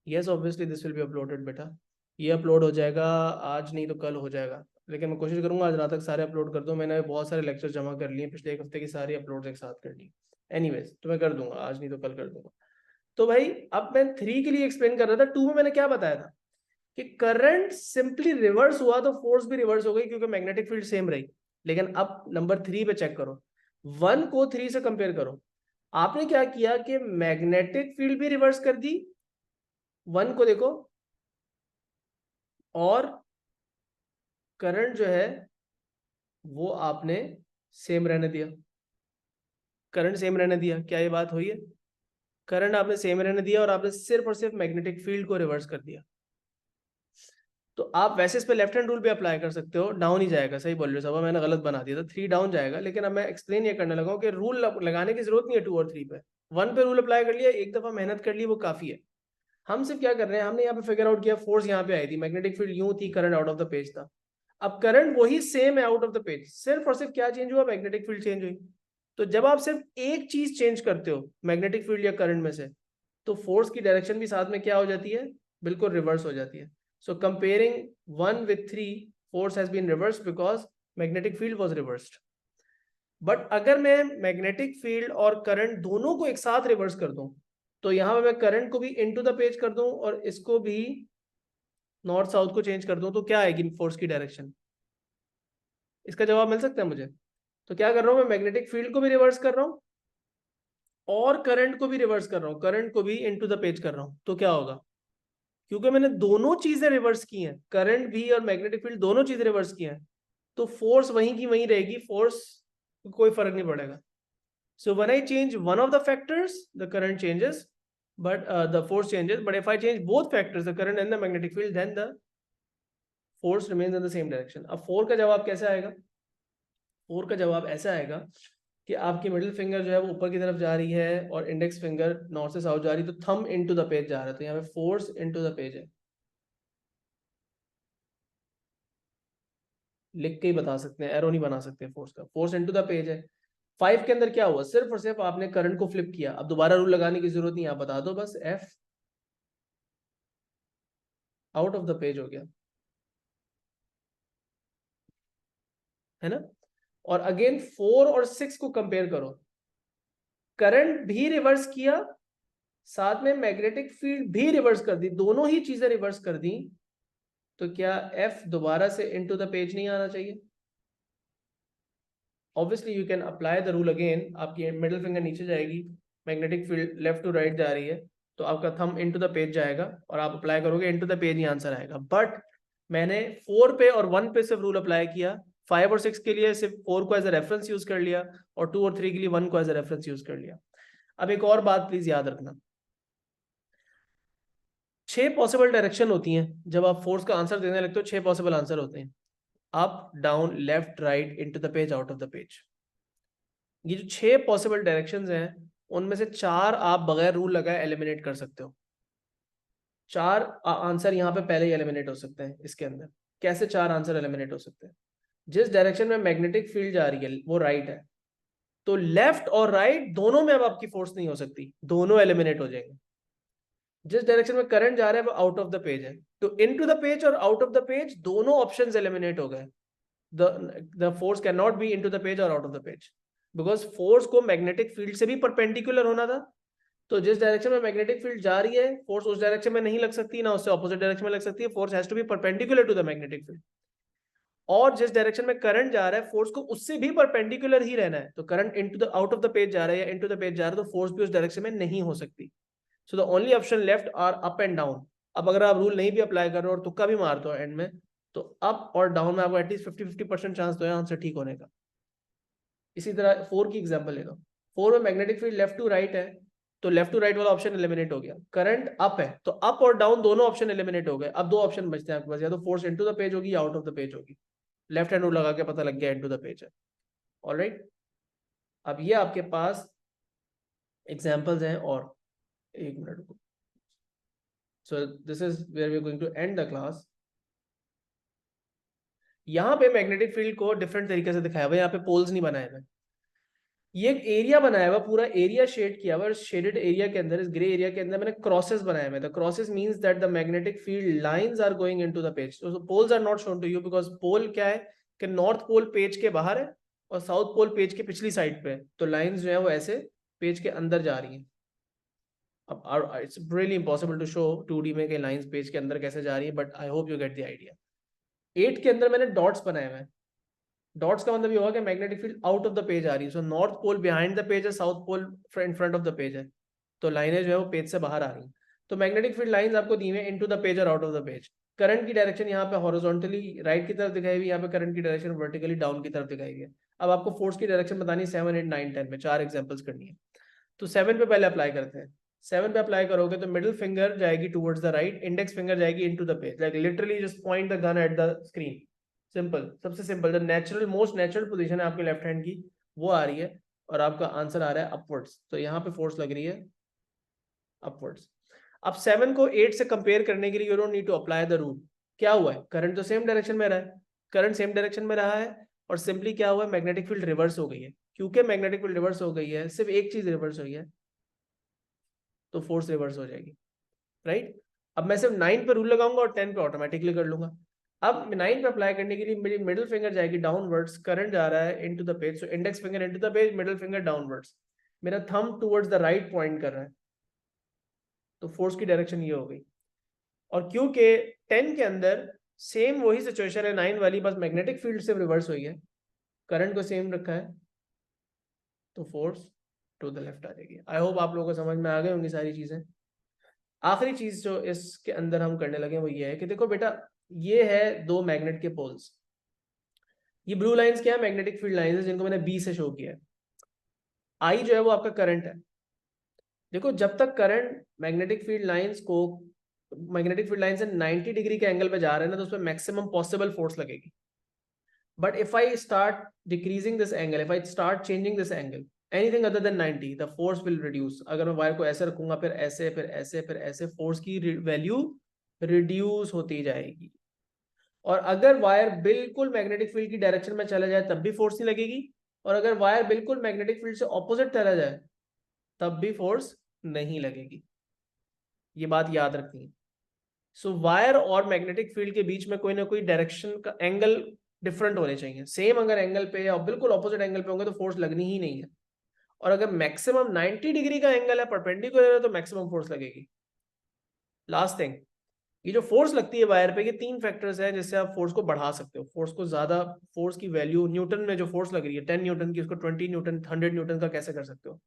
Speaker 1: Yes obviously this will be uploaded बेटा, ये अपलोड हो जाएगा, आज नहीं तो कल हो जाएगा, लेकिन मैं कोशिश करूंगा आज रात तक सारे अपलोड कर दूं, मैंने बहुत सारे लेक्चर जमा कर लिए पिछले 1 हफ्ते की, सारी अपलोड एक साथ कर ली। एनीवेज तो मैं कर दूंगा, आज नहीं तो कल कर दूंगा। तो भाई अब मैं 3 के लिए एक्सप्लेन कर रहा था, 2 में मैंने क्या बताया था कि करंट सिंपली रिवर्स हुआ तो फोर्स भी रिवर्स हो गई क्योंकि मैग्नेटिक फील्ड सेम रही। लेकिन अब नंबर 3 पे चेक करो, 1 को 3 से कंपेयर करो, आपने क्या किया कि मैग्नेटिक फील्ड भी रिवर्स कर दी, 1 को देखो, और करंट जो है वो आपने सेम रहने दिया, करंट सेम रहने दिया, क्या ये बात हुई है, करंट आपने सेम रहने दिया और आपने सिर्फ और सिर्फ मैग्नेटिक फील्ड को रिवर्स कर दिया। तो आप वैसे इस पे लेफ्ट हैंड रूल भी अप्लाई कर सकते हो, डाउन ही जाएगा, सही बोल रहे हो सब, मैंने गलत बना दिया था, 3 डाउन जाएगा, लेकिन अब मैं एक्सप्लेन ये करने लगा हूं कि रूल लगाने की जरूरत नहीं है 2 और 3 पे, 1 पे रूल अप्लाई कर लिया, एक दफा मेहनत कर ली वो काफी है। हम सिर्फ क्या कर रहे हैं, हमने यहाँ पे फिगर आउट किया, फोर्स यहाँ पे आई थी, मैग्नेटिक फील्ड यूं थी, current out of the page था, अब करंट वही सेम है आउट ऑफ द पेज, सिर्फ और सिर्फ क्या चेंज हुआ, मैग्नेटिक फील्ड चेंज हुई। तो जब आप सिर्फ एक चीज चेंज करते हो मैग्नेटिक फील्ड या करंट में से, तो फोर्स की डायरेक्शन भी साथ में क्या हो जाती है, बिल्कुल रिवर्स हो जाती है। सो comparing 1 with 3, force has been reversed because magnetic field was reversed. But अगर मैं मैग्नेटिक फील्ड और करंट दोनों को एक साथ रिवर्स कर दूं, तो यहां पे मैं करंट को भी इनटू द पेज कर दूं और इसको भी नॉर्थ साउथ को चेंज कर दूं, तो क्या आएगी फोर्स की डायरेक्शन, इसका जवाब मिल सकता है मुझे। तो क्या कर रहा हूं मैं, मैग्नेटिक फील्ड को भी रिवर्स कर रहा हूं और करंट को भी रिवर्स कर रहा हूं, करंट को भी इनटू द पेज कर रहा हूं, तो क्या होगा, क्योंकि मैंने दोनों चीजें रिवर्स की हैं, करंट भी और मैग्नेटिक फील्ड दोनों चीजें रिवर्स की हैं, तो फोर्स वहीं की वहीं रहेगी, फोर्स कोई फर्क नहीं पड़ेगा। So when I change one of the factors the current changes, but the force changes, but if I change both factors the current and the magnetic field, then the force remains in the same direction. अब 4 का जवाब कैसे आएगा, 4 का जवाब ऐसा आएगा कि आपकी मिडिल फिंगर जो है वो ऊपर की तरफ जा रही है और इंडेक्स फिंगर नॉर्थ से साउथ जा रही है, तो थंब इनटू द पेज जा रहा है, तो यहाँ पे फोर्स इनटू द पेज है, लिख के ही बता सकते हैं, एरो नहीं बना सकते फोर्स का। फोर्स इनटू द पेज है। 5 के अंदर क्या हुआ, सिर्फ और सिर्फ आपने करंट को फ्लिप किया। अब दोबारा रूल लगाने की जरूरत नहीं, आप बता दो बस, F out of the page हो गया, है ना। और अगेन 4 और 6 को कंपेयर करो, करंट भी रिवर्स किया, साथ में मैग्नेटिक फील्ड भी रिवर्स कर दी, दोनों ही चीजें रिवर्स कर दी, तो क्या F दोबारा से इनटू द पेज नहीं आना चाहिए? Obviously you can apply the rule again. आपकी मिडिल फिंगर नीचे जाएगी, magnetic field left to right जा रही है, तो आपका थंब इनटू द पेज जाएगा और आप अप्लाई करोगे, into the page he answer आएगा। बट मैंने 4 पे और 1 पे सिर्फ रूल अप्लाई किया, 5 और 6 के लिए सिर्फ 4 को एज अ रेफरेंस यूज कर लिया, और 2 और 3 के लिए 1 को एज अ रेफरेंस यूज कर लिया। अब एक और बात प्लीज याद रखना, 6 पॉसिबल डायरेक्शन होती हैं जब आप फोर्स का आंसर देने लगते हो। 6 पॉसिबल आंसर होते हैं, up down left right into the page out of the page. ये जो 6 पॉसिबल डायरेक्शंस हैं, उनमें से 4 आप बगैर रूल लगाए एलिमिनेट कर सकते हो। 4 आंसर यहाँ पे पहले ही एलिमिनेट हो सकते हैं इसके अंदर। कैसे 4 आंसर एलिमिनेट हो सकते हैं? जिस डायरेक्शन में मैग्नेटिक फील्ड जा रही है वो राइट है, तो लेफ्ट और राइट दोनों में अब आपकी फोर्स नहीं हो सकती, दोनों एलिमिनेट हो जाएंगे। जिस डायरेक्शन में करंट जा रहा है वो आउट ऑफ द पेज है, तो इनटू द पेज और आउट ऑफ द पेज दोनों ऑप्शंस एलिमिनेट हो गए। the force cannot be into the page or out of the page, because force को मैग्नेटिक फील्ड से भी परपेंडिकुलर होना था। तो जिस डायरेक्शन में मैग्नेटिक फील्ड जा रही है, फोर्स उस डायरेक्शन में नहीं लग सकती, ना उससे ऑपोजिट डायरेक्शन में लग सकती है। Force has to be perpendicular to the magnetic field. और जिस डायरेक्शन में करंट जा रहा है, फोर्स को उससे भी परपेंडिकुलर ही रहना है। तो current into the out of the page जा रहा है या इनटू द पेज जा रहा है, तो फोर्स भी उस डायरेक्शन में नहीं हो सकती। So the only option left are up and down. अब अगर आप रूल नहीं भी अप्लाई कर रहे हो और तुक्का भी मारते हो एंड में, तो अप और डाउन में आपको एटलीस्ट 50-50% चांस तो है आंसर ठीक होने का। इसी तरह 4 की एग्जांपल ले लो। 4 में magnetic field left to right है, तो लेफ्ट टू राइट वाला ऑप्शन एलिमिनेट हो गया। करंट अप है, तो अप और डाउन दोनों ऑप्शन एलिमिनेट हो गए। अब 2 ऑप्शन बचते हैं आपके पास, या तो फोर्स इनटू द पेज होगी या आउट ऑफ द पेज होगी। लेफ्ट हैंड रूल लगा के पता लग गया इनटू द पेज है। ऑलराइट, अब ये आपके पास एग्जांपल्स हैं, और एक मिनट रुको। So this is where we are going to end the class. यहाँ पे मैग्नेटिक फील्ड को डिफरेंट तरीके से दिखाया हुआ है, यहाँ पे पोल्स नहीं बनाए हुए। ये एक एरिया बनाया हुआ, पूरा एरिया शेड किया हुआ है, और शेडेड एरिया के अंदर, इस ग्रे एरिया के अंदर मैंने क्रॉसेस बनाए हुए। The crosses means that the magnetic field lines are going into the page. So poles are not shown to you, because pole क्या है कि नॉर्थ पोल पेज के बाहर है और साउथ पोल पेज के पिछली साइड पे है, तो लाइंस जो है वो ऐसे पेज के अंदर जा रही हैं। अब it's really impossible to show 2D में कि लाइंस पेज के अंदर कैसे जा रही है, but I hope you get the idea. 8 के अंदर मैंने डॉट्स बनाए हुए हैं। डॉट्स का मतलब ये होगा कि magnetic field out of the page आ रही है। So north pole behind the page है, south pole in front of the page है, तो लाइनें जो है वो पेज से बाहर आ रही हैं। तो मैग्नेटिक फील्ड लाइंस आपको दी हुई इनटू द पेज और out of the page. Current की डायरेक्शन यहाँ पे हॉरिजॉन्टली राइट की तरफ दिखाई हुई, यहाँ पे करंट की डायरेक्शन वर्टिकली डाउन की तरफ दिखाई हुई है। अब आपको फोर्स की डायरेक्शन बतानी है 7, 8, 9, 10 में 4 एग्जांपल्स करनी है। तो 7 पे पहले अप्लाई करते हैं। 7 पे अप्लाई करोगे तो मिडिल फिंगर जाएगी towards the right, index finger जाएगी into the page, like literally just point the gun at the screen. Simple, सबसे सिंपल, जो नेचुरल मोस्ट नेचुरल पोजीशन है आपके लेफ्ट हैंड की, वो आ रही है, और आपका आंसर आ रहा है अपवर्ड्स। तो यहाँ पे फोर्स लग रही है अपवर्ड्स। अब 7 को 8 से कंपेयर करने के लिए you don't need to apply the rule. क्या हुआ है, करंट तो सेम डायरेक्शन में रहा है, करंट सेम डायरेक्शन में रहा है, और सिंपली क्या हुआ है, मैग्नेटिक फील्ड रिवर्स हो गई है। क्योंकि मैग्नेटिक फील्ड रिवर्स हो गई है, सिर्फ एक चीज रिवर्स हुई है, तो फोर्स रिवर्स हो जाएगी। राइट, अब मैं सिर्फ 9 पे रूल लगाऊंगा और 10 पे ऑटोमेटिकली कर लूंगा। अब 9 पे अप्लाई करने के लिए मेरी मिडिल फिंगर जाएगी डाउनवर्ड्स, करंट जा रहा है into the page, so index finger into the page, middle finger downwards, मेरा thumb towards the right point कर रहा है, तो फोर्स की डायरेक्शन ये हो गई। और क्योंकि 10 के अंदर सेम वही सिचुएशन है 9 वाली, बस मैग्नेटिक फील्ड से रिवर्स हुई है, करंट को सेम रखा है, तो फोर्स टू द लेफ्ट आ जाएगी। आई होप आप लोगों को समझ में आ गई होंगी सारी चीजें। आखिरी चीज जो इसके अंदर हम करने लगे वो ये है कि देखो बेटा, ये है 2 मैग्नेट के पोल्स। ये ब्लू लाइंस क्या है, मैग्नेटिक फील्ड लाइंस है, जिनको मैंने बी से शो किया है। आई जो है वो आपका करंट है। देखो, जब तक करंट मैग्नेटिक फील्ड लाइंस से 90 डिग्री के एंगल पे जा रहे हैं ना, तो उसमें मैक्सिमम पॉसिबल फोर्स लगेगी। But if I start decreasing this angle, if I start changing this angle, anything other than 90, the force will reduce. अगर मैं वायर को ऐसे रखूंगा, फिर ऐसे, फिर ऐसे, फिर ऐसे, फोर्स की वैल्यू रिड्यूस होती जाएगी। और अगर वायर बिल्कुल मैग्नेटिक फील्ड की डायरेक्शन में चला जाए तब भी फोर्स नहीं लगेगी, और अगर वायर बिल्कुल मैग्नेटिक फील्ड से ऑपोजिट चला जाए तब भी फोर्स नहीं लगेगी। ये बात याद रखनी है। सो वायर और मैग्नेटिक फील्ड के बीच में कोई ना कोई डायरेक्शन का एंगल डिफरेंट होने चाहिए। सेम अगर एंगल पे या बिल्कुल ऑपोजिट एंगल पे होंगे तो फोर्स लगनी ही नहीं है। और अगर मैक्सिमम 90 डिग्री का एंगल है, परपेंडिकुलर है, तो मैक्सिमम फोर्स लगेगी। लास्ट थिंग, ये जो फोर्स लगती है वायर पे, ये 3 फैक्टर्स हैं जिससे आप फोर्स को बढ़ा सकते हो। फोर्स को ज्यादा, फोर्स की वैल्यू न्यूटन में जो फोर्स लग रही है 10 न्यूटन की, उसको 20 न्यूटन 100 न्यूटन का कैसे कर सकते हो।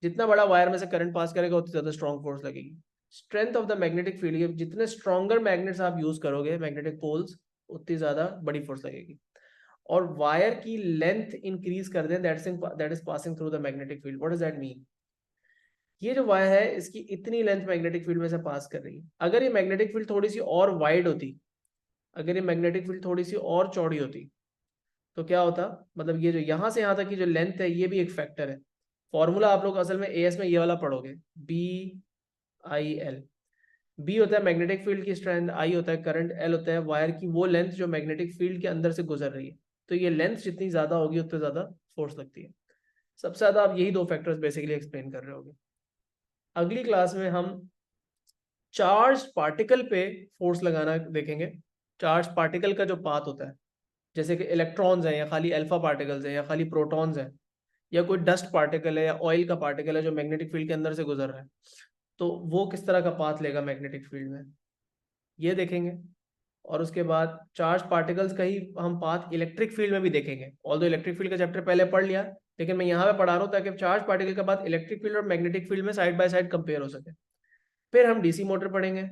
Speaker 1: जितना बड़ा वायर में से करंट पास करेगा उतनी ज्यादा स्ट्रॉन्ग फोर्स लगेगी। Strength of the magnetic field, जितने स्ट्रॉन्गर मैग्नेट्स आप यूज करोगे, मैग्नेटिक पोल्स, उतनी ज्यादा बड़ी फोर्स लगेगी। और वायर की लेंथ इंक्रीज कर दें, that is passing through the magnetic field. What does that mean? ये जो वायर है इसकी इतनी लेंथ मैग्नेटिक फील्ड में से पास कर रही है। अगर ये मैग्नेटिक फील्ड थोड़ी सी और वाइड होती, अगर ये मैग्नेटिक फील्ड थोड़ी सी और चौड़ी होती, तो क्या होता, मतलब ये जो यहां से यहां तक की जो लेंथ है, ये भी एक फैक्टर है। फॉर्मूला आप लोग असल में एएस में ये वाला पढ़ोगे, बी आई एल। बी होता है मैग्नेटिक फील्ड की स्ट्रेंथ, आई होता है करंट, एल होता है वायर की वो लेंथ जो मैग्नेटिक फील्ड के अंदर से गुजर रही है। तो ये लेंथ जितनी ज्यादा होगी उतनी ज्यादा फोर्स लगती है। सबसे ज्यादा आप यही 2 फैक्टर्स बेसिकली एक्सप्लेन कर रहे होगे। अगली क्लास में हम चार्ज पार्टिकल पे फोर्स लगाना देखेंगे। चार्ज पार्टिकल का जो पाथ होता है, जैसे कि इलेक्ट्रॉन्स हैं, या खाली अल्फा पार्टिकल्स हैं, या खाली प्रोटॉन्स हैं, या कोई डस्ट पार्टिकल है, या ऑयल का पार्टिकल है जो मैग्नेटिक फील्ड के अंदर से गुजर रहा है, तो वो किस तरह का पाथ लेगा मैग्नेटिक फील्ड में, ये देखेंगे। और उसके बाद चार्ज पार्टिकल्स का ही हम पाथ इलेक्ट्रिक फील्ड में भी देखेंगे। ऑल्दो इलेक्ट्रिक फील्ड का चैप्टर पहले पढ़ लिया, लेकिन मैं यहाँ पे पढ़ा रहा हूँ ताकि चार्ज पार्टिकल का पाथ इलेक्ट्रिक फील्ड और मैग्नेटिक फील्ड में साइड बाय साइड कंपेयर हो सके। फिर हम डीसी मोटर पढ़ेंगे।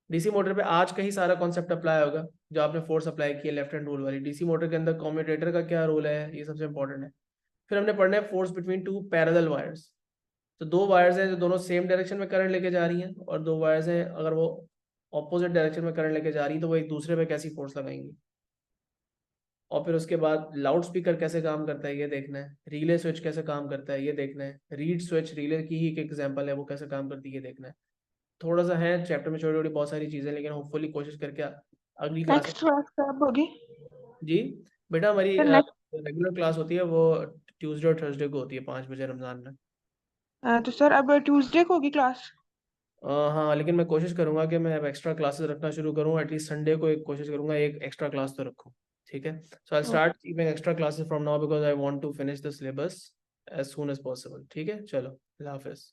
Speaker 1: डीसी मोटर पे आज का ही सारा कॉन्सेप्ट अप्लाई होगा जो आपने फोर्स अप्लाई किया लेफ्ट हैंड रूल वाली। डीसी मोटर के अंदर कम्यूटेटर का क्या रोल है, ये सबसे इंपॉर्टेंट है। फिर हमने पढ़ना है फोर्स बिटवीन 2 पैरेलल वायर्स। तो 2 वायर्स हैं जो दोनों सेम डायरेक्शन में करंट लेके जा रही हैं, और 2 वायर्स हैं अगर वो ऑपोजिट डायरेक्शन में करंट लेके जा रही है तो वो एक दूसरे पे कैसी फोर्स लगाएंगी। और फिर उसके बाद लाउड स्पीकर कैसे काम करता है ये देखना है, रिले स्विच कैसे काम करता है ये देखना है, रीड स्विच रिले की ही एक एग्जांपल है वो कैसे काम करती है ये देखना है। थोड़ा सा है चैप्टर में छोटी छोटी बहुत सारी चीजें, लेकिन होपफुली कोशिश करके अगली क्लास
Speaker 2: नेक्स्ट
Speaker 1: में।
Speaker 2: क्लास कब होगी
Speaker 1: जी बेटा, हमारी
Speaker 2: सर? नेक्स्ट
Speaker 1: रेगुलर क्लास होती है वो ट्यूसडे और थर्सडे को होती है 5 बजे रमजान में।
Speaker 2: तो सर अब ट्यूसडे को होगी क्लास?
Speaker 1: हाँ, लेकिन मैं कोशिश करूंगा कि मैं अब एक्स्ट्रा क्लासेस रखना शुरू करूँ। एटलीस्ट संडे को एक कोशिश करूंगा एक एक्स्ट्रा क्लास तो रखूँ। ठीक है, so I start keeping extra classes from now because I want to finish the syllabus as soon as possible. ठीक है, चलो, अल्लाह हाफिज।